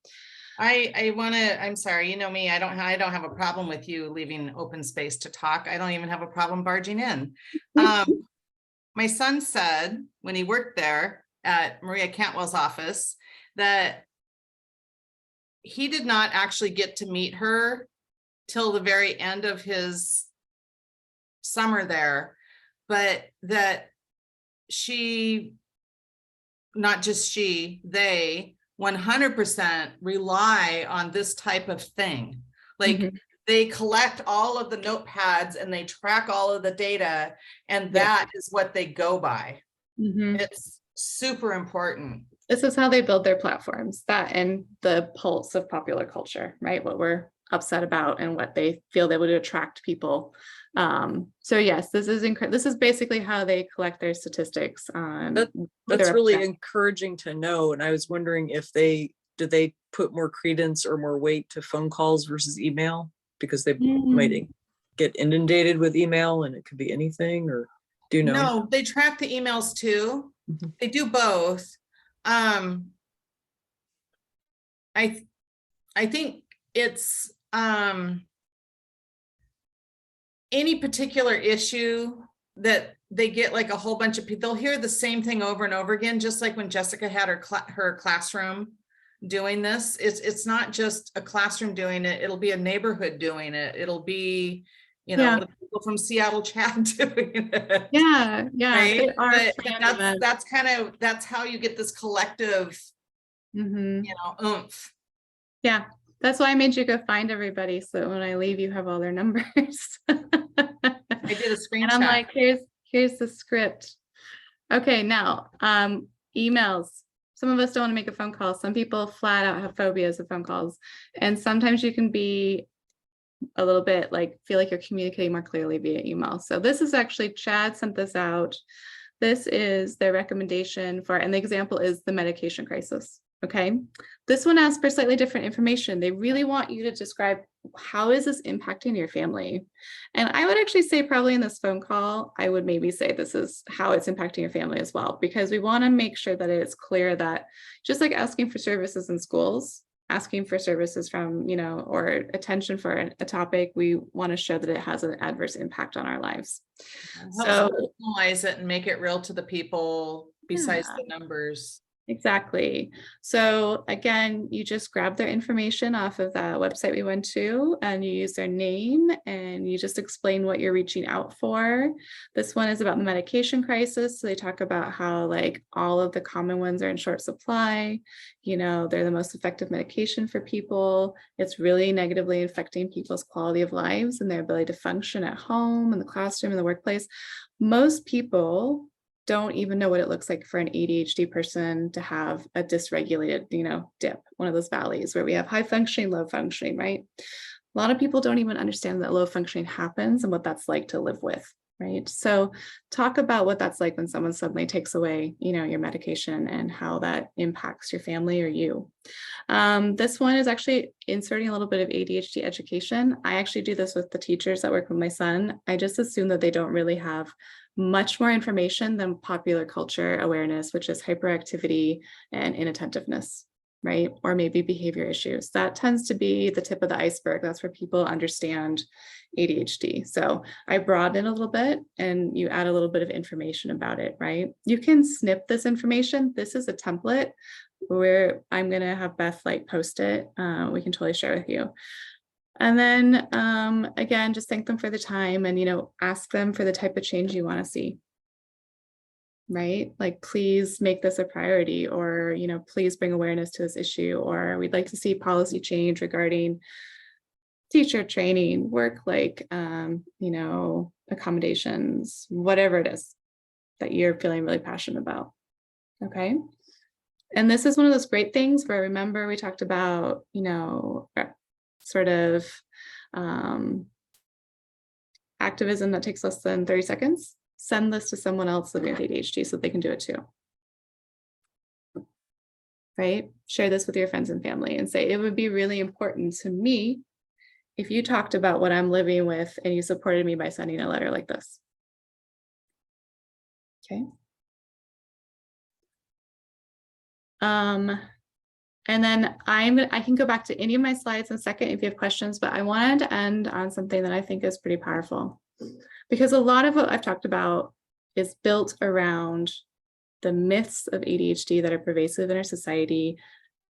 Speaker 2: I'm sorry, you know me, I don't have a problem with you leaving open space to talk. I don't even have a problem barging in. My son said when he worked there at Maria Cantwell's office that he did not actually get to meet her till the very end of his summer there, but that they 100% rely on this type of thing. They collect all of the notepads and they track all of the data, and that is what they go by. It's super important.
Speaker 1: This is how they build their platforms, that and the pulse of popular culture, right? What we're upset about and what they feel they would attract people. So yes, this is basically how they collect their statistics on.
Speaker 5: That's really encouraging to know. And I was wondering if did they put more credence or more weight to phone calls versus email, because they might get inundated with email and it could be anything, or do you know?
Speaker 2: No, they track the emails too. They do both. I think it's any particular issue that they get a whole bunch of people, they'll hear the same thing over and over again, just like when Jessica had her classroom doing this. It's not just a classroom doing it, it'll be a neighborhood doing it. It'll be, the people from Seattle CHADD doing it.
Speaker 1: Yeah.
Speaker 2: Right? But that's how you get this collective, oomph.
Speaker 1: Yeah. That's why I made you go find everybody. So when I leave, you have all their numbers.
Speaker 2: I did a screenshot.
Speaker 1: And I'm like, Here's the script. Okay, now, emails. Some of us don't want to make a phone call. Some people flat out have phobias of phone calls. And sometimes you can be a little bit like, feel like you're communicating more clearly via email. So this is actually, CHADD sent this out. This is their recommendation for, and the example is the medication crisis. Okay, this one asks for slightly different information. They really want you to describe, how is this impacting your family? And I would actually say probably in this phone call, I would maybe say this is how it's impacting your family as well, because we want to make sure that it's clear that just like asking for services in schools, asking for services from, you know, or attention for a topic, we want to show that it has an adverse impact on our lives.
Speaker 2: So personalize it and make it real to the people besides the numbers.
Speaker 1: Exactly. So again, you just grab their information off of that website we went to, and you use their name and you just explain what you're reaching out for. This one is about the medication crisis. So they talk about how like all of the common ones are in short supply. You know, they're the most effective medication for people. It's really negatively affecting people's quality of lives and their ability to function at home, in the classroom, in the workplace. Most people don't even know what it looks like for an ADHD person to have a dysregulated, you know, dip, one of those valleys where we have high functioning, low functioning, right? A lot of people don't even understand that low functioning happens and what that's like to live with, right? So talk about what that's like when someone suddenly takes away, you know, your medication and how that impacts your family or you. This one is actually inserting a little bit of ADHD education. I actually do this with the teachers that work with my son. I just assume that they don't really have much more information than popular culture awareness, which is hyperactivity and inattentiveness, right? Or maybe behavior issues. That tends to be the tip of the iceberg. That's where people understand ADHD. So I broaden it a little bit and you add a little bit of information about it, right? You can snip this information. This is a template where I'm going to have Beth like post it. We can totally share with you. And then again, just thank them for the time and, you know, ask them for the type of change you want to see. Right? Like, please make this a priority, or, you know, please bring awareness to this issue, or we'd like to see policy change regarding teacher training, work, like, you know, accommodations, whatever it is that you're feeling really passionate about. Okay. And this is one of those great things where, remember, we talked about, you know, sort of activism that takes less than 30 seconds. Send this to someone else living with ADHD so they can do it too. Right? Share this with your friends and family and say, it would be really important to me if you talked about what I'm living with and you supported me by sending a letter like this. Okay. And then I can go back to any of my slides in a second if you have questions, but I wanted to end on something that I think is pretty powerful, because a lot of what I've talked about is built around the myths of ADHD that are pervasive in our society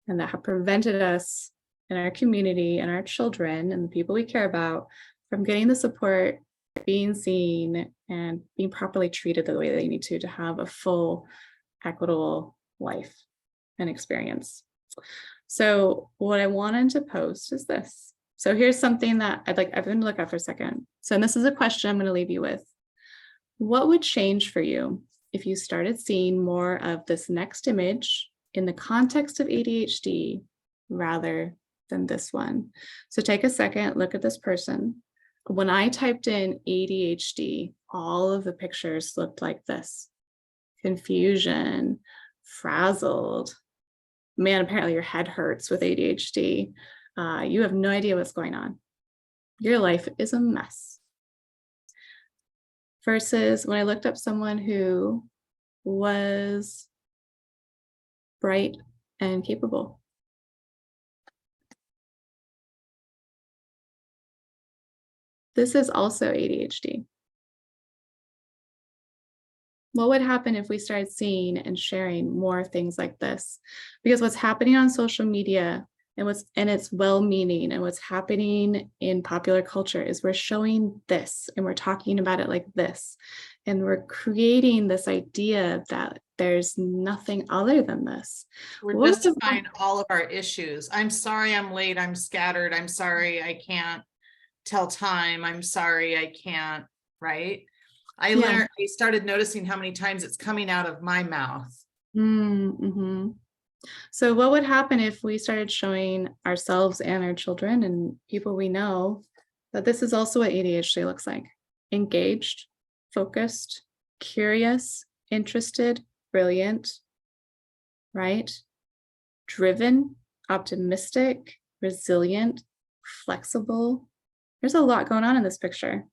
Speaker 1: and that have prevented us in our community and our children and the people we care about from getting the support, being seen, and being properly treated the way they need to have a full, equitable life and experience. So what I wanted to post is this. So here's something that I'd like everyone to look at for a second. So this is a question I'm going to leave you with. What would change for you if you started seeing more of this next image in the context of ADHD rather than this one? So take a second, look at this person. When I typed in ADHD, all of the pictures looked like this. Confusion, frazzled. Man, apparently your head hurts with ADHD. You have no idea what's going on. Your life is a mess. Versus when I looked up someone who was bright and capable. This is also ADHD. What would happen if we started seeing and sharing more things like this? Because what's happening on social media and it's well-meaning, and what's happening in popular culture is we're showing this and we're talking about it like this. And we're creating this idea that there's nothing other than this.
Speaker 2: We're justifying all of our issues. I'm sorry I'm late, I'm scattered, I'm sorry I can't tell time, I'm sorry I can't, right? I started noticing how many times it's coming out of my mouth.
Speaker 1: Mm-hmm. So what would happen if we started showing ourselves and our children and people we know that this is also what ADHD looks like? Engaged, focused, curious, interested, brilliant, right? Driven, optimistic, resilient, flexible. There's a lot going on in this picture.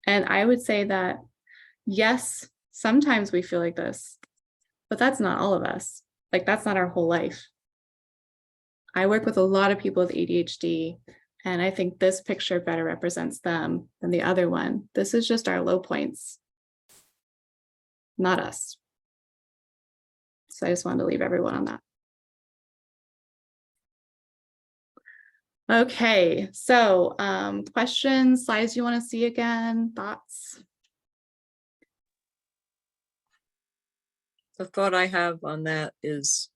Speaker 1: And I would say that, yes, sometimes we feel like this, but that's not all of us. Like, that's not our whole life. I work with a lot of people with ADHD, and I think this picture better represents them than the other one. This is just our low points, not us. So I just wanted to leave everyone on that. Okay, so questions, slides you want to see again, thoughts?
Speaker 5: The thought I have on that is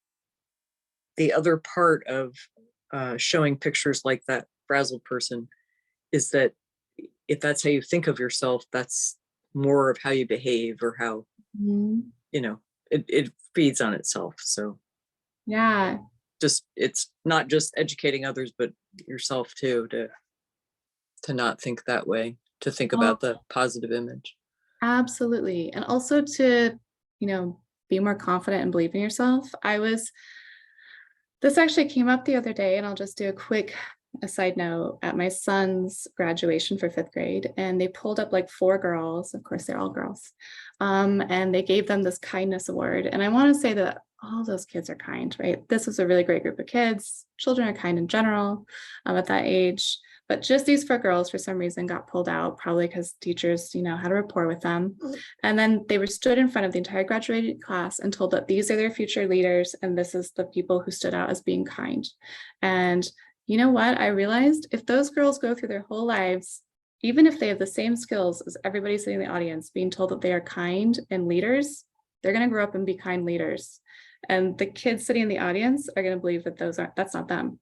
Speaker 5: the other part of showing pictures like that frazzled person is that if that's how you think of yourself, that's more of how you behave or how, you know, it feeds on itself. So
Speaker 1: yeah,
Speaker 5: just, it's not just educating others, but yourself too, to not think that way, to think about the positive image.
Speaker 1: Absolutely. And also to, be more confident and believe in yourself. This actually came up the other day, and I'll just do a side note at my son's graduation for 5th grade, and they pulled up like 4 girls. Of course, they're all girls. And they gave them this kindness award. And I want to say that all those kids are kind, right? This was a really great group of kids. Children are kind in general at that age. But just these 4 girls, for some reason, got pulled out, probably because teachers, had a rapport with them. And then they were stood in front of the entire graduated class and told that these are their future leaders, and this is the people who stood out as being kind. And you know what? I realized if those girls go through their whole lives, even if they have the same skills as everybody sitting in the audience, being told that they are kind and leaders, they're going to grow up and be kind leaders. And the kids sitting in the audience are going to believe that that's not them.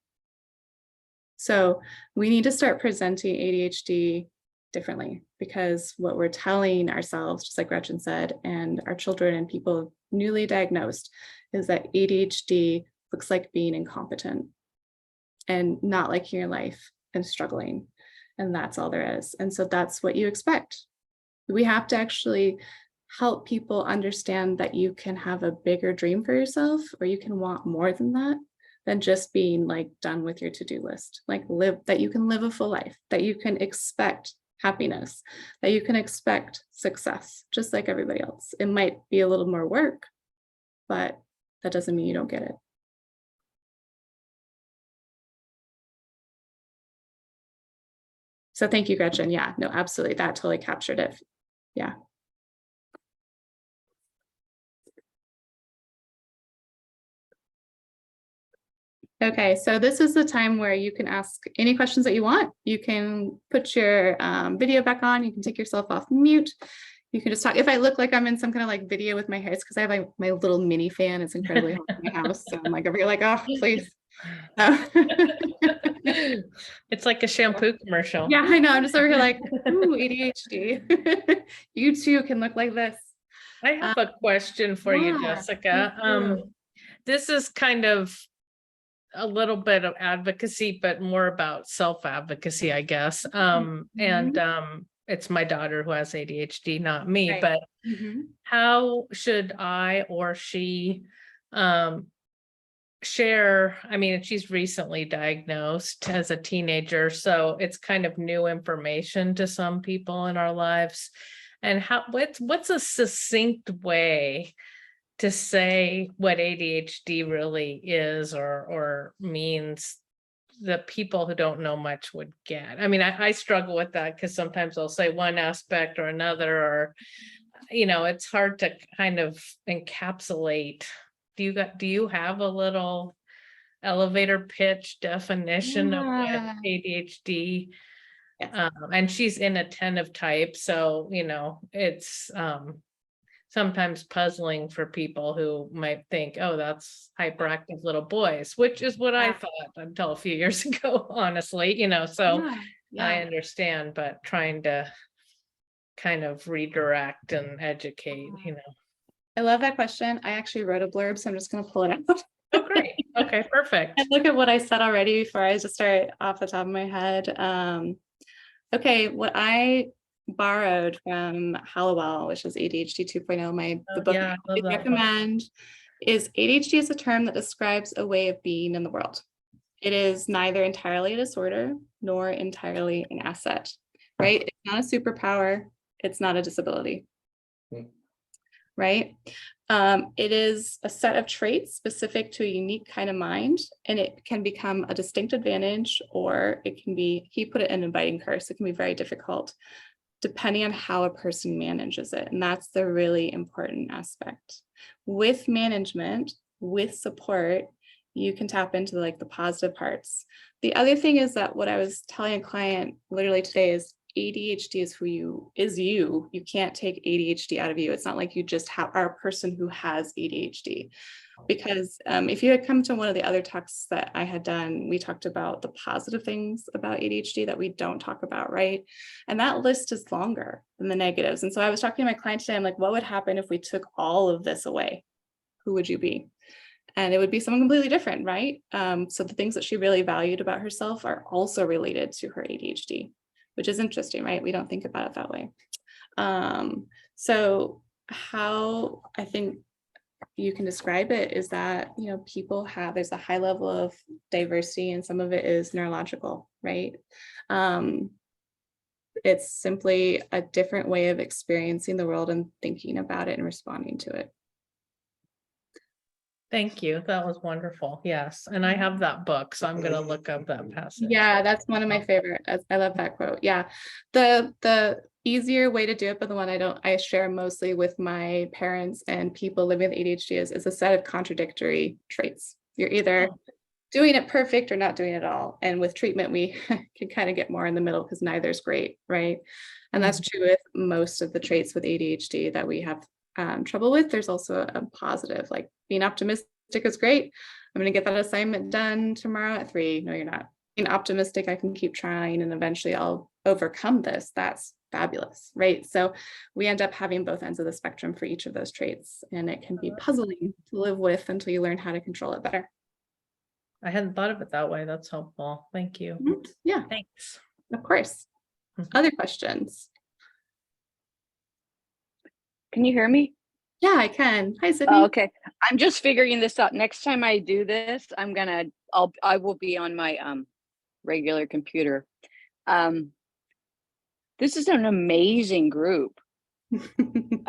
Speaker 1: So we need to start presenting ADHD differently, because what we're telling ourselves, just like Gretchen said, and our children and people newly diagnosed, is that ADHD looks like being incompetent and not liking your life and struggling. And that's all there is. And so that's what you expect. We have to actually help people understand that you can have a bigger dream for yourself, or you can want more than that, than just being like done with your to-do list. Like that you can live a full life, that you can expect happiness, that you can expect success, just like everybody else. It might be a little more work, but that doesn't mean you don't get it. So thank you, Gretchen. Yeah, no, absolutely. That totally captured it. Yeah. Okay, so this is the time where you can ask any questions that you want. You can put your video back on. You can take yourself off mute. You can just talk. If I look like I'm in some kind of like video with my hair, it's because I have my little mini fan. It's incredibly hot in my house. So I'm like over here like, oh, please.
Speaker 6: It's like a shampoo commercial.
Speaker 1: Yeah, I know. I'm just over here like, ooh, ADHD. You too can look like this.
Speaker 6: I have a question for you, Jessica. This is kind of a little bit of advocacy, but more about self-advocacy, I guess. And it's my daughter who has ADHD, not me, right. But how should I or she share? I mean, she's recently diagnosed as a teenager, so it's kind of new information to some people in our lives. And what's a succinct way to say what ADHD really is or means that people who don't know much would get? I mean, I struggle with that because sometimes I'll say one aspect or another, or, it's hard to kind of encapsulate. Do you have a little elevator pitch definition of what ADHD? Yes. And she's inattentive type, so, it's sometimes puzzling for people who might think, oh, that's hyperactive little boys, which is what I thought until a few years ago, honestly, so I understand, but trying to kind of redirect and educate,
Speaker 1: I love that question. I actually wrote a blurb, so I'm just going to pull it out.
Speaker 6: Oh, great. Okay, perfect.
Speaker 1: And look at what I said already before I just start off the top of my head. Okay, what I borrowed from Hallowell, which is ADHD 2.0, the book
Speaker 6: Yeah, I
Speaker 1: I
Speaker 6: love that book.
Speaker 1: recommend, is ADHD is a term that describes a way of being in the world. It is neither entirely a disorder nor entirely an asset, right? It's not a superpower. It's not a disability, right? It is a set of traits specific to a unique kind of mind, and it can become a distinct advantage, or it can be, he put it in inviting curse. It can be very difficult depending on how a person manages it. And that's the really important aspect. With management, with support, you can tap into like the positive parts. The other thing is that what I was telling a client literally today is ADHD is you. You can't take ADHD out of you. It's not like you just are a person who has ADHD. Because if you had come to one of the other talks that I had done, we talked about the positive things about ADHD that we don't talk about, right? And that list is longer than the negatives. And so I was talking to my client today, I'm like, what would happen if we took all of this away? Who would you be? And it would be someone completely different, right? So the things that she really valued about herself are also related to her ADHD, which is interesting, right? We don't think about it that way. So how I think you can describe it is that, people there's a high level of diversity and some of it is neurological, right? It's simply a different way of experiencing the world and thinking about it and responding to it.
Speaker 6: Thank you. That was wonderful. Yes. And I have that book, so I'm going to look up that passage.
Speaker 1: Yeah, that's one of my favorite. I love that quote. Yeah. The easier way to do it, but the one I share mostly with my parents and people living with ADHD is a set of contradictory traits. You're either doing it perfect or not doing it at all. And with treatment, we can kind of get more in the middle because neither is great, right? And that's true with most of the traits with ADHD that we have trouble with. There's also a positive, like being optimistic is great. I'm going to get that assignment done tomorrow at 3. No, you're not. Being optimistic, I can keep trying and eventually I'll overcome this. That's fabulous, right? So we end up having both ends of the spectrum for each of those traits, and it can be puzzling to live with until you learn how to control it better.
Speaker 6: I hadn't thought of it that way. That's helpful. Thank you.
Speaker 1: Yeah.
Speaker 6: Thanks.
Speaker 1: Of course. Other questions?
Speaker 3: Can you hear me?
Speaker 1: Yeah, I can. Hi, Sydney.
Speaker 3: Oh, okay. I'm just figuring this out. Next time I do this, I will be on my regular computer. This is an amazing group. And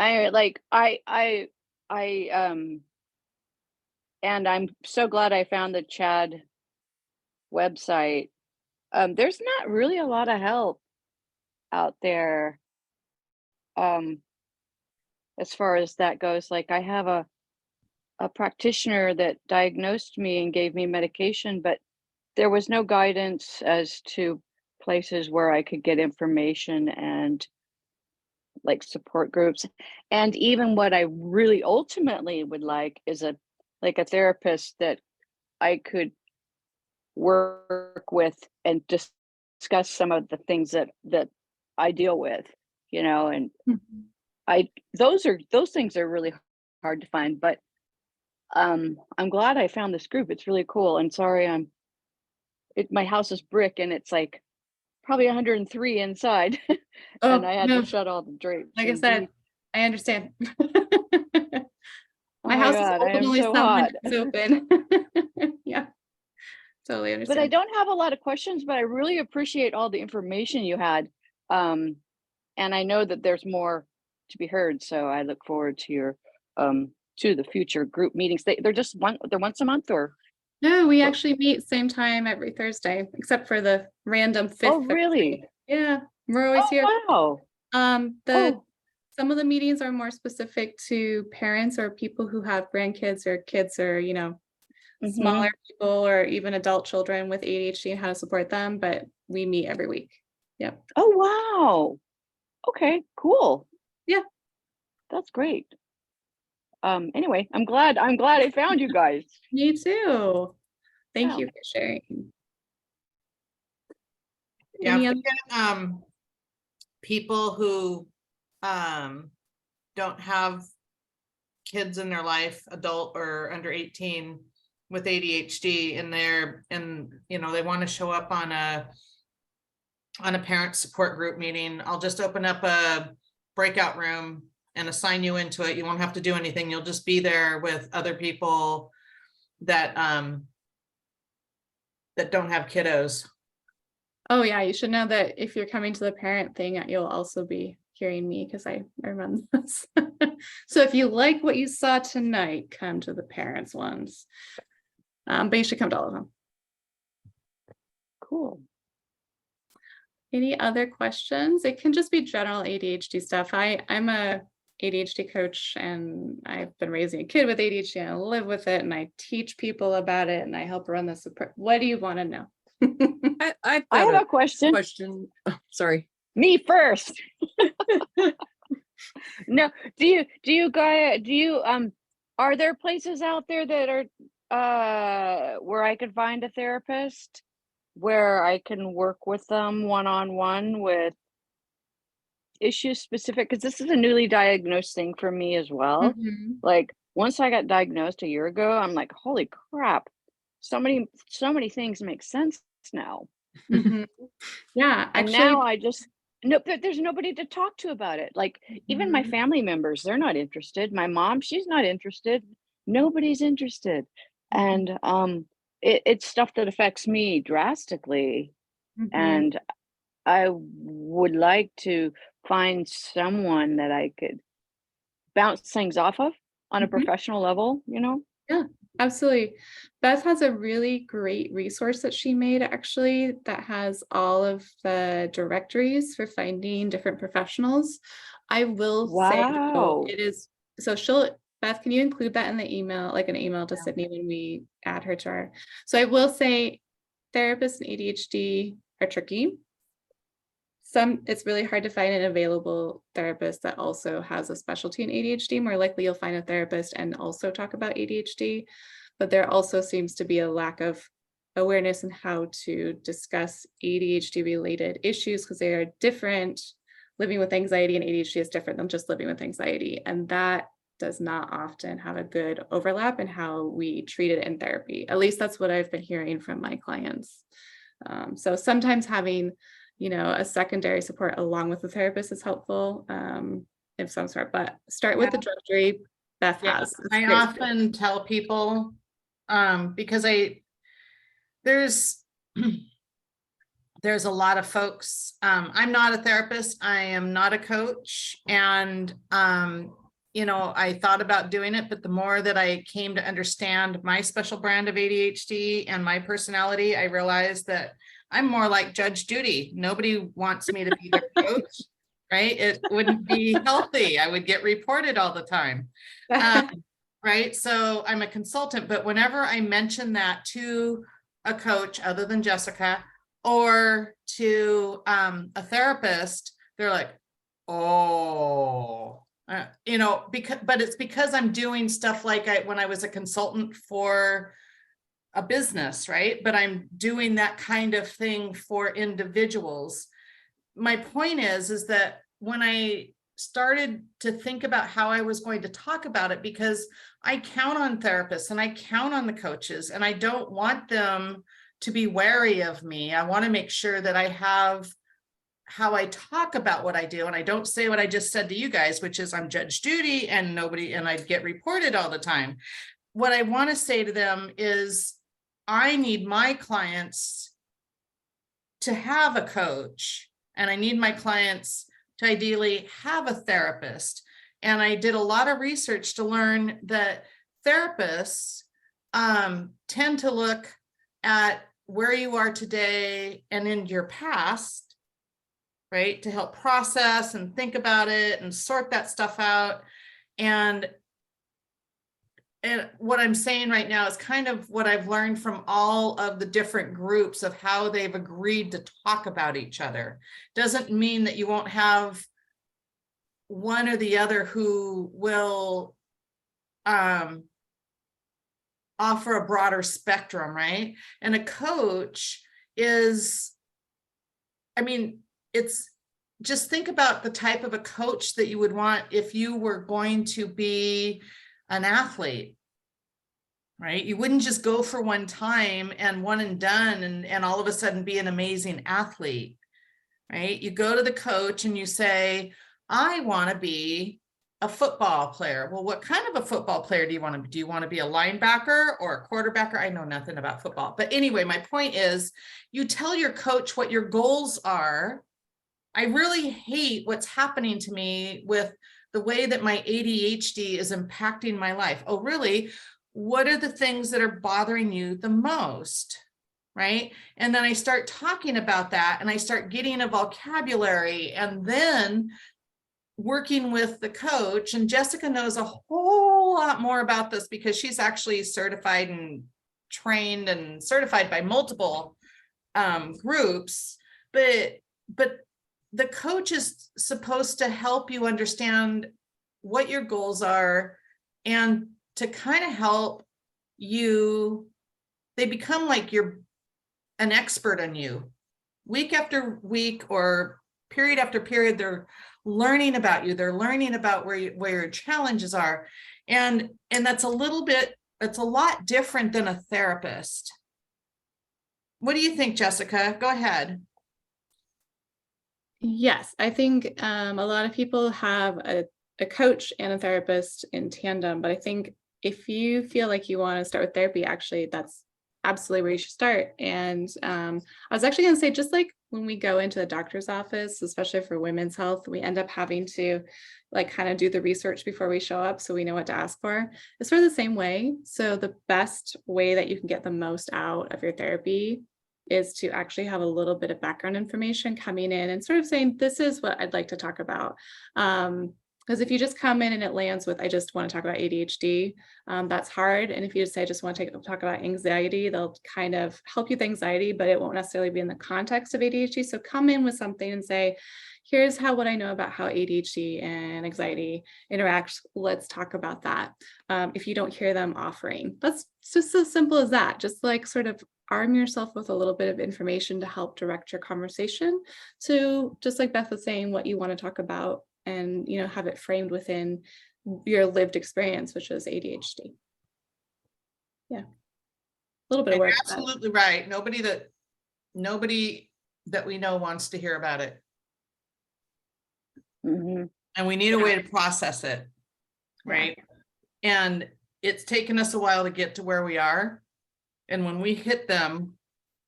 Speaker 3: I'm so glad I found the CHADD website. There's not really a lot of help out there. As far as that goes, like I have a practitioner that diagnosed me and gave me medication, but there was no guidance as to places where I could get information and like support groups. And even what I really ultimately would like is a therapist that I could work with and discuss some of the things that I deal with, and those things are really hard to find, but I'm glad I found this group. It's really cool. And sorry, my house is brick and it's like probably 103 inside. And I had to shut all the drapes.
Speaker 1: Like I said, I understand. My
Speaker 3: Oh
Speaker 1: house
Speaker 3: God,
Speaker 1: is open, only
Speaker 3: so
Speaker 1: 7
Speaker 3: hot.
Speaker 1: windows open. Yeah, totally understand.
Speaker 3: But I don't have a lot of questions, but I really appreciate all the information you had. And I know that there's more to be heard. So I look forward to your to the future group meetings. They're once a month, or?
Speaker 1: No, we actually meet same time every Thursday, except for the random 5th.
Speaker 3: Oh, really?
Speaker 1: Thursday. Yeah, we're always here.
Speaker 3: Wow.
Speaker 1: Some of the meetings are more specific to parents or people who have grandkids or kids or, smaller people or even adult children with ADHD and how to support them, but we meet every week. Yep.
Speaker 3: Oh, wow. Okay, cool.
Speaker 1: Yeah.
Speaker 3: That's great. Anyway, I'm glad I found you guys.
Speaker 1: Me too. Thank you for sharing.
Speaker 2: Yeah, people who don't have kids in their life, adult or under 18 with ADHD, and they want to show up on a parent support group meeting, I'll just open up a breakout room and assign you into it. You won't have to do anything. You'll just be there with other people that don't have kiddos.
Speaker 1: Oh yeah, you should know that if you're coming to the parent thing, you'll also be hearing me because I run this. So if you like what you saw tonight, come to the parents ones. But you should come to all of them.
Speaker 3: Cool.
Speaker 1: Any other questions? It can just be general ADHD stuff. I'm a ADHD coach, and I've been raising a kid with ADHD, and I live with it, and I teach people about it, and I help run the support. What do you want to know?
Speaker 3: I have a question.
Speaker 5: Oh, sorry.
Speaker 3: Me first. No, do you guys, are there places out there that are where I could find a therapist where I can work with them one-on-one with issues specific? Because this is a newly diagnosed thing for me as well. Like, once I got diagnosed a year ago, I'm like, holy crap, so many things make sense now.
Speaker 1: Yeah,
Speaker 3: and
Speaker 1: actually,
Speaker 3: now I just there's nobody to talk to about it. Like, even my family members, they're not interested. My mom, she's not interested. Nobody's interested. And it's stuff that affects me drastically. And I would like to find someone that I could bounce things off of on a professional level,
Speaker 1: Yeah, absolutely. Beth has a really great resource that she made, actually, that has all of the directories for finding different professionals. I will say, though, it is, so Beth, can you include that in the email, like an email to Sydney when we add her to our, so I will say therapists and ADHD are tricky. It's really hard to find an available therapist that also has a specialty in ADHD. More likely you'll find a therapist and also talk about ADHD, but there also seems to be a lack of awareness in how to discuss ADHD related issues because they are different. Living with anxiety and ADHD is different than just living with anxiety. And that does not often have a good overlap in how we treat it in therapy. At least that's what I've been hearing from my clients. So sometimes having a secondary support along with the therapist is helpful of some sort, but start with the directory Beth has.
Speaker 2: I often tell people, because there's a lot of folks, I'm not a therapist, I am not a coach, and I thought about doing it, but the more that I came to understand my special brand of ADHD and my personality, I realized that I'm more like Judge Judy. Nobody wants me to be their coach, right? It wouldn't be healthy. I would get reported all the time, right? So I'm a consultant, but whenever I mention that to a coach other than Jessica or to a therapist, they're like, oh, but it's because I'm doing stuff like when I was a consultant for a business, right? But I'm doing that kind of thing for individuals. My point is that when I started to think about how I was going to talk about it, because I count on therapists and I count on the coaches, and I don't want them to be wary of me. I want to make sure that I have how I talk about what I do, and I don't say what I just said to you guys, which is I'm Judge Judy and I get reported all the time. What I want to say to them is I need my clients to have a coach, and I need my clients to ideally have a therapist. And I did a lot of research to learn that therapists tend to look at where you are today and in your past, right? To help process and think about it and sort that stuff out. And what I'm saying right now is kind of what I've learned from all of the different groups of how they've agreed to talk about each other. Doesn't mean that you won't have one or the other who will offer a broader spectrum, right? And a coach is, it's just think about the type of a coach that you would want if you were going to be an athlete, right? You wouldn't just go for one time and one and done and all of a sudden be an amazing athlete, right? You go to the coach and you say, I want to be a football player. Well, what kind of a football player do you want to be? Do you want to be a linebacker or a quarterbacker? I know nothing about football. But anyway, my point is you tell your coach what your goals are. I really hate what's happening to me with the way that my ADHD is impacting my life. Oh, really? What are the things that are bothering you the most? Right? And then I start talking about that and I start getting a vocabulary and then working with the coach. And Jessica knows a whole lot more about this because she's actually certified and trained and certified by multiple groups. But the coach is supposed to help you understand what your goals are and to kind of help you. They become like you're an expert on you. Week after week or period after period, they're learning about you. They're learning about where your challenges are. And that's a lot different than a therapist. What do you think, Jessica? Go ahead.
Speaker 1: Yes, I think a lot of people have a coach and a therapist in tandem, but I think if you feel like you want to start with therapy, actually, that's absolutely where you should start. And I was actually going to say, just like when we go into the doctor's office, especially for women's health, we end up having to like kind of do the research before we show up so we know what to ask for. It's sort of the same way. So the best way that you can get the most out of your therapy is to actually have a little bit of background information coming in and sort of saying, this is what I'd like to talk about. Because if you just come in and it lands with, I just want to talk about ADHD, that's hard. And if you just say, I just want to talk about anxiety, they'll kind of help you with anxiety, but it won't necessarily be in the context of ADHD. So come in with something and say, here's what I know about how ADHD and anxiety interact. Let's talk about that. If you don't hear them offering, that's just as simple as that. Just like sort of arm yourself with a little bit of information to help direct your conversation to, just like Beth was saying, what you want to talk about and, you know, have it framed within your lived experience, which is ADHD. Yeah. A little bit of work.
Speaker 2: You're absolutely right. Nobody that we know wants to hear about it.
Speaker 3: Mm-hmm.
Speaker 2: And we need a way to process it. Right. Yeah. And it's taken us a while to get to where we are. And when we hit them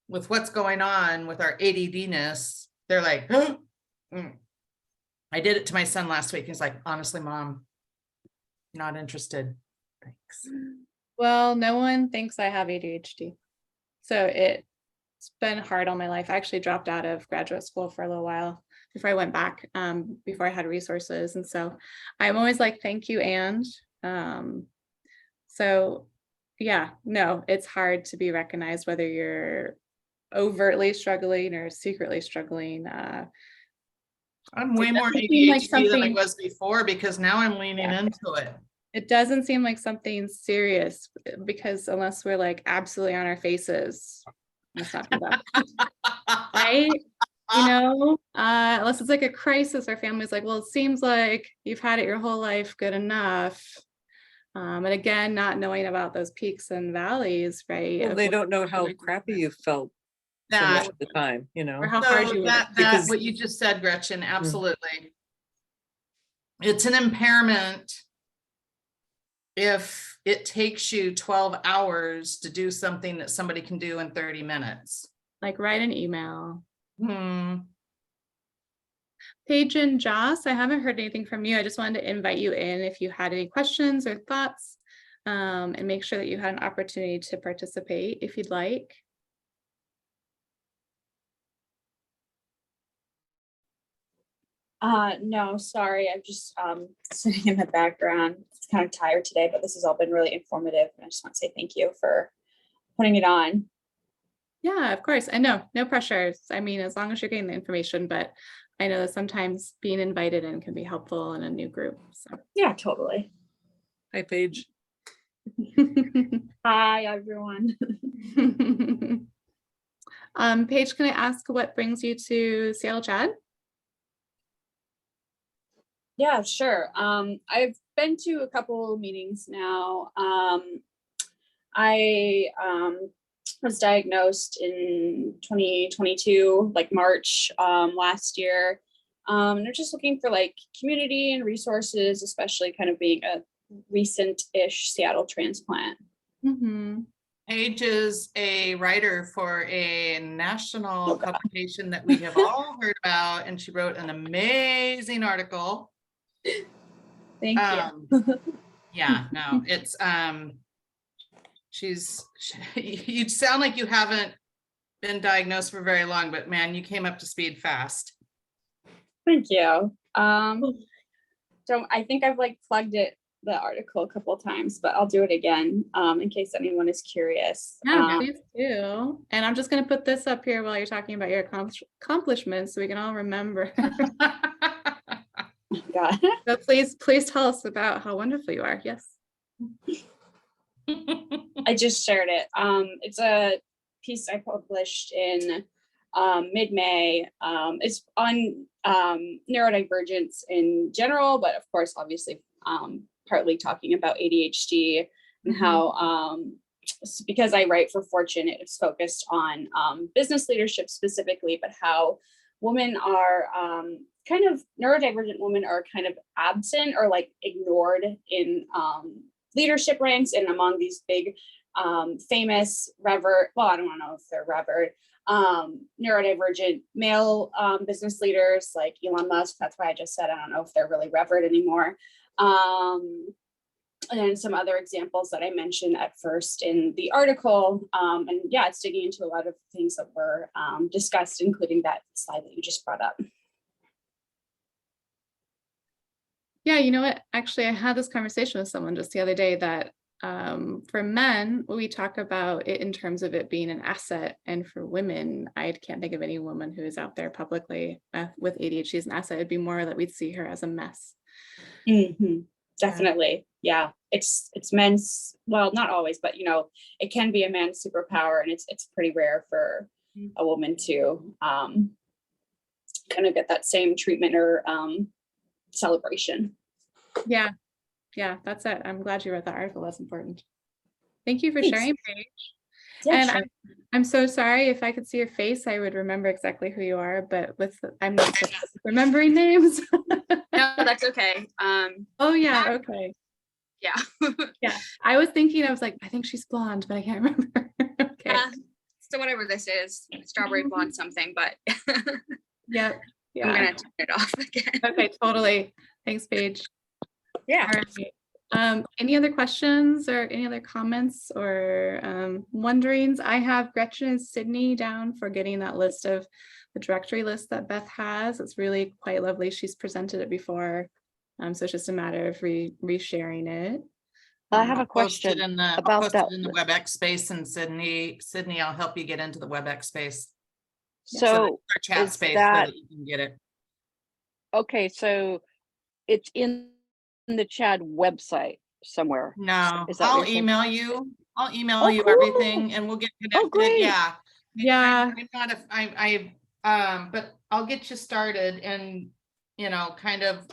Speaker 2: with what's going on with our ADD-ness, they're like, oh. I did it to my son last week. He's like, honestly, Mom, not interested. Thanks.
Speaker 1: Well, no one thinks I have ADHD. So it's been hard all my life. I actually dropped out of graduate school for a little while before I went back, before I had resources. And so I'm always like, thank you, and so yeah, no, it's hard to be recognized whether you're overtly struggling or secretly struggling.
Speaker 2: I'm way more ADHD than I was before because now I'm leaning into it.
Speaker 1: It doesn't seem like something serious because unless we're like absolutely on our faces, let's not do that. Right? You know, unless it's like a crisis, our family's like, well, it seems like you've had it your whole life, good enough. And again, not knowing about those peaks and valleys, right?
Speaker 5: Well, they don't know how crappy you felt so much of the time, you know.
Speaker 1: Or how hard you
Speaker 2: that what you just said, Gretchen, absolutely. It's an impairment if it takes you 12 hours to do something that somebody can do in 30 minutes.
Speaker 1: Like write an email. Paige and Joss, I haven't heard anything from you. I just wanted to invite you in if you had any questions or thoughts, and make sure that you had an opportunity to participate if you'd like.
Speaker 7: No, sorry. I'm just sitting in the background. It's kind of tired today, but this has all been really informative. And I just want to say thank you for putting it on.
Speaker 1: Yeah, of course. I know, no pressure. I mean, as long as you're getting the information, but I know that sometimes being invited in can be helpful in a new group. So
Speaker 7: Yeah, totally.
Speaker 5: Hi, Paige.
Speaker 7: Hi, everyone.
Speaker 1: Paige, can I ask what brings you to Seattle CHADD?
Speaker 7: Yeah, sure. I've been to a couple meetings now. I was diagnosed in 2022, like March last year. And I'm just looking for like community and resources, especially kind of being a recent-ish Seattle transplant.
Speaker 2: Paige is a writer for a national publication that we have all heard about, and she wrote an amazing article.
Speaker 7: Thank you.
Speaker 2: Yeah, no, it's you sound like you haven't been diagnosed for very long, but man, you came up to speed fast.
Speaker 7: Thank you. So I think I've like plugged the article a couple of times, but I'll do it again in case anyone is curious.
Speaker 1: Yeah, please do. And I'm just going to put this up here while you're talking about your accomplishments so we can all remember.
Speaker 7: God.
Speaker 1: So please tell us about how wonderful you are. Yes.
Speaker 7: I just shared it. It's a piece I published in mid-May. It's on neurodivergence in general, but of course, obviously, partly talking about ADHD and how, because I write for Fortune, it's focused on business leadership specifically, but how women are kind of neurodivergent women are kind of absent or like ignored in leadership ranks and among these big famous well, I don't know if they're revered neurodivergent male business leaders like Elon Musk. That's why I just said I don't know if they're really revered anymore. And then some other examples that I mentioned at first in the article. And yeah, it's digging into a lot of things that were discussed, including that slide that you just brought up.
Speaker 1: Yeah, you know what? Actually, I had this conversation with someone just the other day that for men, we talk about it in terms of it being an asset. And for women, I can't think of any woman who is out there publicly with ADHD as an asset. It'd be more that we'd see her as a mess.
Speaker 7: Definitely. Yeah. It's men's, well, not always, but you know, it can be a man's superpower, and it's pretty rare for a woman to kind of get that same treatment or celebration.
Speaker 1: Yeah, that's it. I'm glad you wrote that article. That's important. Thank you for
Speaker 7: Thanks.
Speaker 1: sharing, Paige.
Speaker 7: Yeah,
Speaker 1: And
Speaker 7: sure.
Speaker 1: I'm so sorry. If I could see your face, I would remember exactly who you are, but I'm not good at remembering names.
Speaker 7: No, that's okay.
Speaker 1: Oh yeah, okay.
Speaker 7: Yeah.
Speaker 1: Yeah, I was thinking, I was like, I think she's blonde, but I can't remember. Okay.
Speaker 7: So whatever this is, strawberry blonde something, but
Speaker 1: Yeah.
Speaker 7: I'm gonna turn it off again.
Speaker 1: Okay, totally. Thanks, Paige.
Speaker 7: Yeah.
Speaker 1: All right. Any other questions or any other comments or wonderings? I have Gretchen and Sydney down for getting that list of the directory list that Beth has. It's really quite lovely. She's presented it before. So it's just a matter of resharing it.
Speaker 3: I have a question about that.
Speaker 2: In the WebEx space, and Sydney, I'll help you get into the WebEx space.
Speaker 3: So
Speaker 2: our chat
Speaker 3: is
Speaker 2: space
Speaker 3: that,
Speaker 2: so that you can get it.
Speaker 3: Okay, so it's in the CHADD website somewhere.
Speaker 2: No,
Speaker 3: Is that
Speaker 2: I'll
Speaker 3: what you're saying?
Speaker 2: email you. I'll email
Speaker 3: Oh,
Speaker 2: you
Speaker 3: cool.
Speaker 2: everything, and we'll get connected.
Speaker 3: Oh, great.
Speaker 2: Yeah.
Speaker 1: Yeah.
Speaker 2: I'm not but I'll get you started, and you know, kind of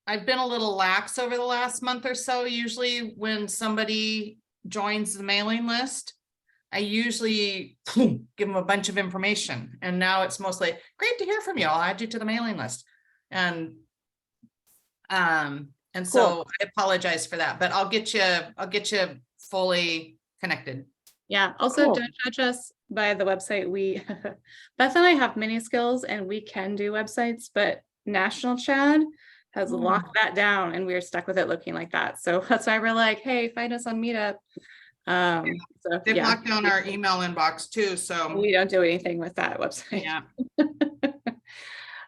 Speaker 2: I've been a little lax over the last month or so. Usually when somebody joins the mailing list, I usually give them a bunch of information, and now it's mostly great to hear from you. I'll add you to the mailing list. And so I apologize for that, but I'll get you fully connected.
Speaker 1: Yeah. Also,
Speaker 3: Cool.
Speaker 1: don't judge us by the website. Beth and I have many skills and we can do websites, but National CHADD has locked that down and we're stuck with it looking like that. So that's why we're like, hey, find us on Meetup. So
Speaker 2: They've
Speaker 1: yeah,
Speaker 2: locked down our email inbox too, so
Speaker 1: we don't do anything with that website.
Speaker 2: yeah.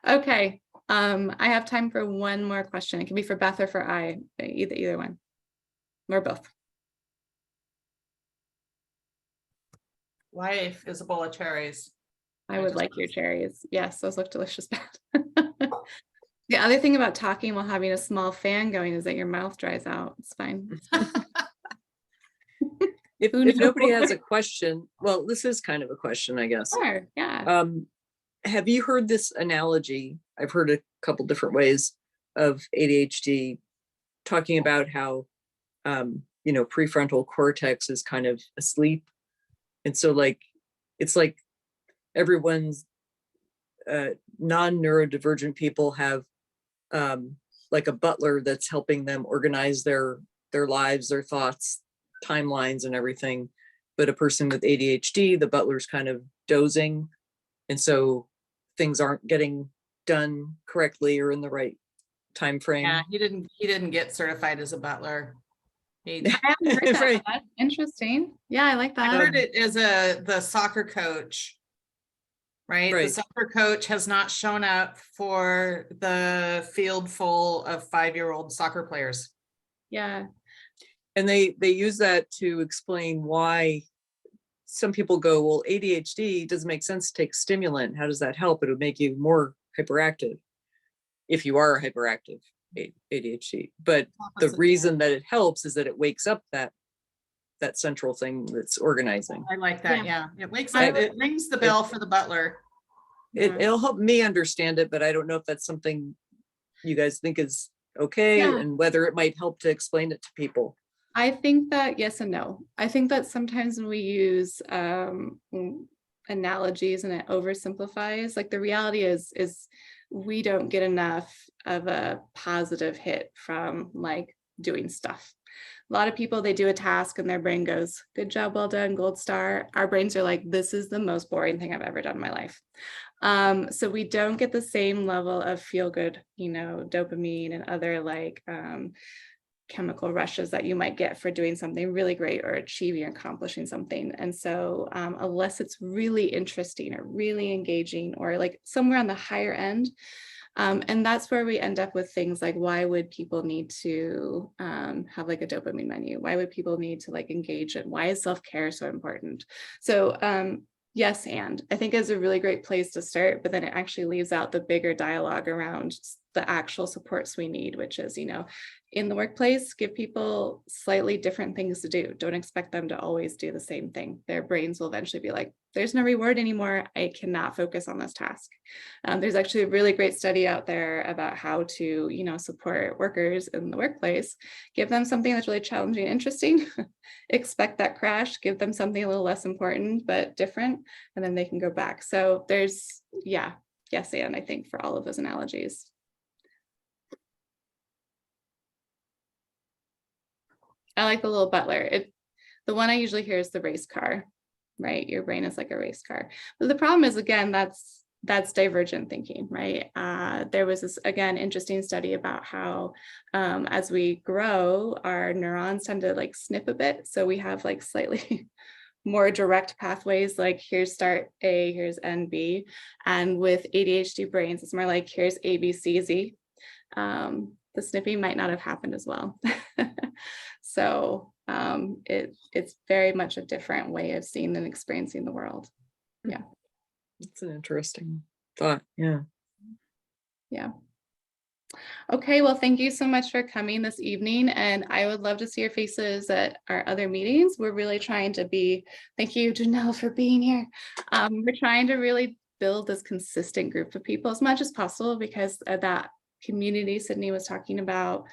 Speaker 1: Okay. I have time for one more question. It can be for Beth or for I, either one or both.
Speaker 2: Life is a bowl of cherries.
Speaker 1: I would like your cherries. Yes, those look delicious, Beth. The other thing about talking while having a small fan going is that your mouth dries out. It's fine.
Speaker 5: If nobody has a question, well, this is kind of a question, I guess.
Speaker 1: Sure, yeah.
Speaker 5: have you heard this analogy? I've heard a couple different ways of ADHD, talking about how, you know, prefrontal cortex is kind of asleep. And so like, it's like everyone's non-neurodivergent people have like a butler that's helping them organize their lives, their thoughts, timelines and everything. But a person with ADHD, the butler's kind of dozing. And so things aren't getting done correctly or in the right time frame.
Speaker 2: Yeah, he didn't get certified as a butler.
Speaker 1: I haven't heard that.
Speaker 5: Right.
Speaker 1: That's interesting. Yeah, I like
Speaker 2: I
Speaker 1: that.
Speaker 2: heard it as the soccer coach, right? The
Speaker 5: Right.
Speaker 2: soccer coach has not shown up for the field full of 5-year-old soccer players.
Speaker 1: Yeah.
Speaker 5: And they use that to explain why some people go, well, ADHD doesn't make sense to take stimulant. How does that help? It would make you more hyperactive if you are hyperactive ADHD. But the reason that it helps is that it wakes up that central thing that's organizing.
Speaker 2: I like that.
Speaker 1: Yeah.
Speaker 2: Yeah, it wakes up, it rings the bell for the butler.
Speaker 5: It'll help me understand it, but I don't know if that's something you guys think is okay,
Speaker 1: Yeah.
Speaker 5: and whether it might help to explain it to people.
Speaker 1: I think that yes and no. I think that sometimes when we use analogies and it oversimplifies, like the reality is we don't get enough of a positive hit from like doing stuff. A lot of people, they do a task and their brain goes, good job, well done, gold star. Our brains are like, this is the most boring thing I've ever done in my life. So we don't get the same level of feel good, you know, dopamine and other like chemical rushes that you might get for doing something really great or achieving or accomplishing something. And so unless it's really interesting or really engaging or like somewhere on the higher end, and that's where we end up with things like, why would people need to have like a dopamine menu? Why would people need to like engage it? Why is self-care so important? So yes, and I think is a really great place to start, but then it actually leaves out the bigger dialogue around the actual supports we need, which is, you know, in the workplace, give people slightly different things to do. Don't expect them to always do the same thing. Their brains will eventually be like, there's no reward anymore. I cannot focus on this task. There's actually a really great study out there about how to, you know, support workers in the workplace. Give them something that's really challenging and interesting. Expect that crash. Give them something a little less important, but different, and then they can go back. So there's, yeah, yes, and I think for all of those analogies. I like the little butler. The one I usually hear is the race car, right? Your brain is like a race car. But the problem is, again, that's divergent thinking, right? There was this, again, interesting study about how as we grow, our neurons tend to like snip a bit. So we have like slightly more direct pathways, like here's start A, here's end B. And with ADHD brains, it's more like here's A, B, C, Z. The snipping might not have happened as well. So it's very much a different way of seeing and experiencing the world. Yeah.
Speaker 5: It's an interesting thought. Yeah.
Speaker 1: Yeah. Okay, well, thank you so much for coming this evening, and I would love to see your faces at our other meetings. We're really trying to be, thank you, Janelle, for being here. We're trying to really build this consistent group of people as much as possible, because of that community Sydney was talking about.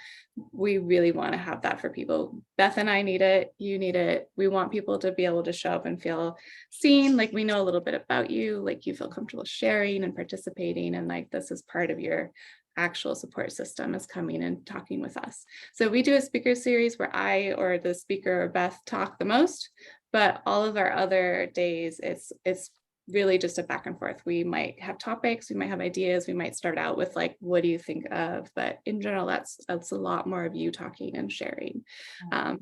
Speaker 1: We really want to have that for people. Beth and I need it, you need it. We want people to be able to show up and feel seen, like we know a little bit about you, like you feel comfortable sharing and participating, and like this is part of your actual support system, is coming and talking with us. So we do a speaker series where I or the speaker or Beth talk the most, but all of our other days it's really just a back and forth. We might have topics, we might have ideas, we might start out with like, what do you think of? But in general, that's a lot more of you talking and sharing.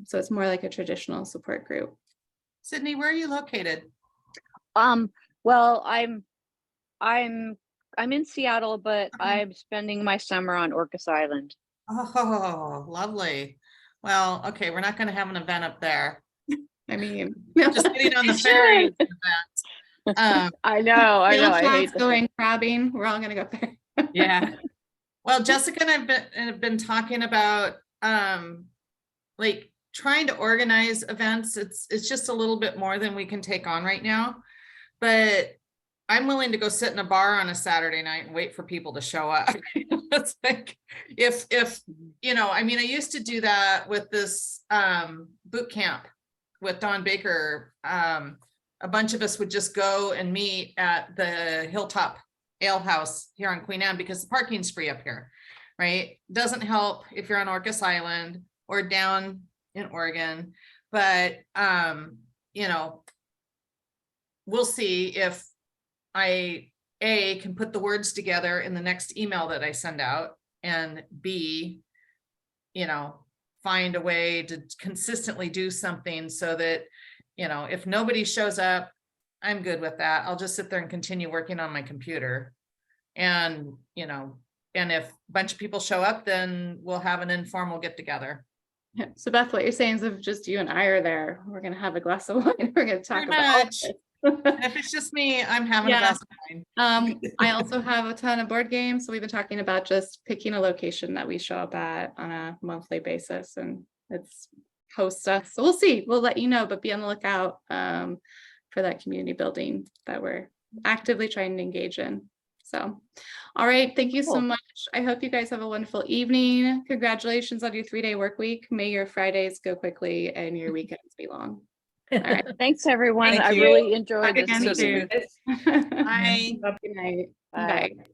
Speaker 1: So it's more like a traditional support group.
Speaker 2: Sydney, where are you located?
Speaker 3: Well, I'm in Seattle, but I'm spending my summer on Orcas Island.
Speaker 2: Oh, lovely. Well, okay, we're not going to have an event up there.
Speaker 1: I mean,
Speaker 2: Just getting on the ferry.
Speaker 3: I know. I hate
Speaker 1: going crabbing. We're all gonna go there.
Speaker 2: Yeah. Well, Jessica and I've been talking about like trying to organize events. It's just a little bit more than we can take on right now. But I'm willing to go sit in a bar on a Saturday night and wait for people to show up. It's like, if, you know, I mean, I used to do that with this boot camp with Don Baker. A bunch of us would just go and meet at the Hilltop Ale House here on Queen Anne because the parking's free up here, right? Doesn't help if you're on Orcas Island or down in Oregon, but you know, we'll see if I can put the words together in the next email that I send out, and B, you know, find a way to consistently do something so that, you know, if nobody shows up, I'm good with that. I'll just sit there and continue working on my computer. And, you know, and if a bunch of people show up, then we'll have an informal get together.
Speaker 1: Yeah. So Beth, what you're saying is if just you and I are there, we're going to have a glass of wine. We're going to talk
Speaker 2: Pretty
Speaker 1: about
Speaker 2: much. And if it's just me, I'm having a glass of wine.
Speaker 1: I also have a ton of board games. So we've been talking about just picking a location that we show up at on a monthly basis, and it's host us. So we'll see. We'll let you know, but be on the lookout for that community building that we're actively trying to engage in. So, all right. Thank you so much. I hope you guys have a wonderful evening. Congratulations on your 3-day work week. May your Fridays go quickly and your weekends be long. All right.
Speaker 3: Thanks, everyone.
Speaker 5: Thank
Speaker 3: I
Speaker 5: you.
Speaker 3: really enjoyed
Speaker 1: Talk
Speaker 3: this.
Speaker 1: again
Speaker 3: meeting.
Speaker 1: soon.
Speaker 2: Bye.
Speaker 1: Good night.
Speaker 3: Bye.
Speaker 1: Bye.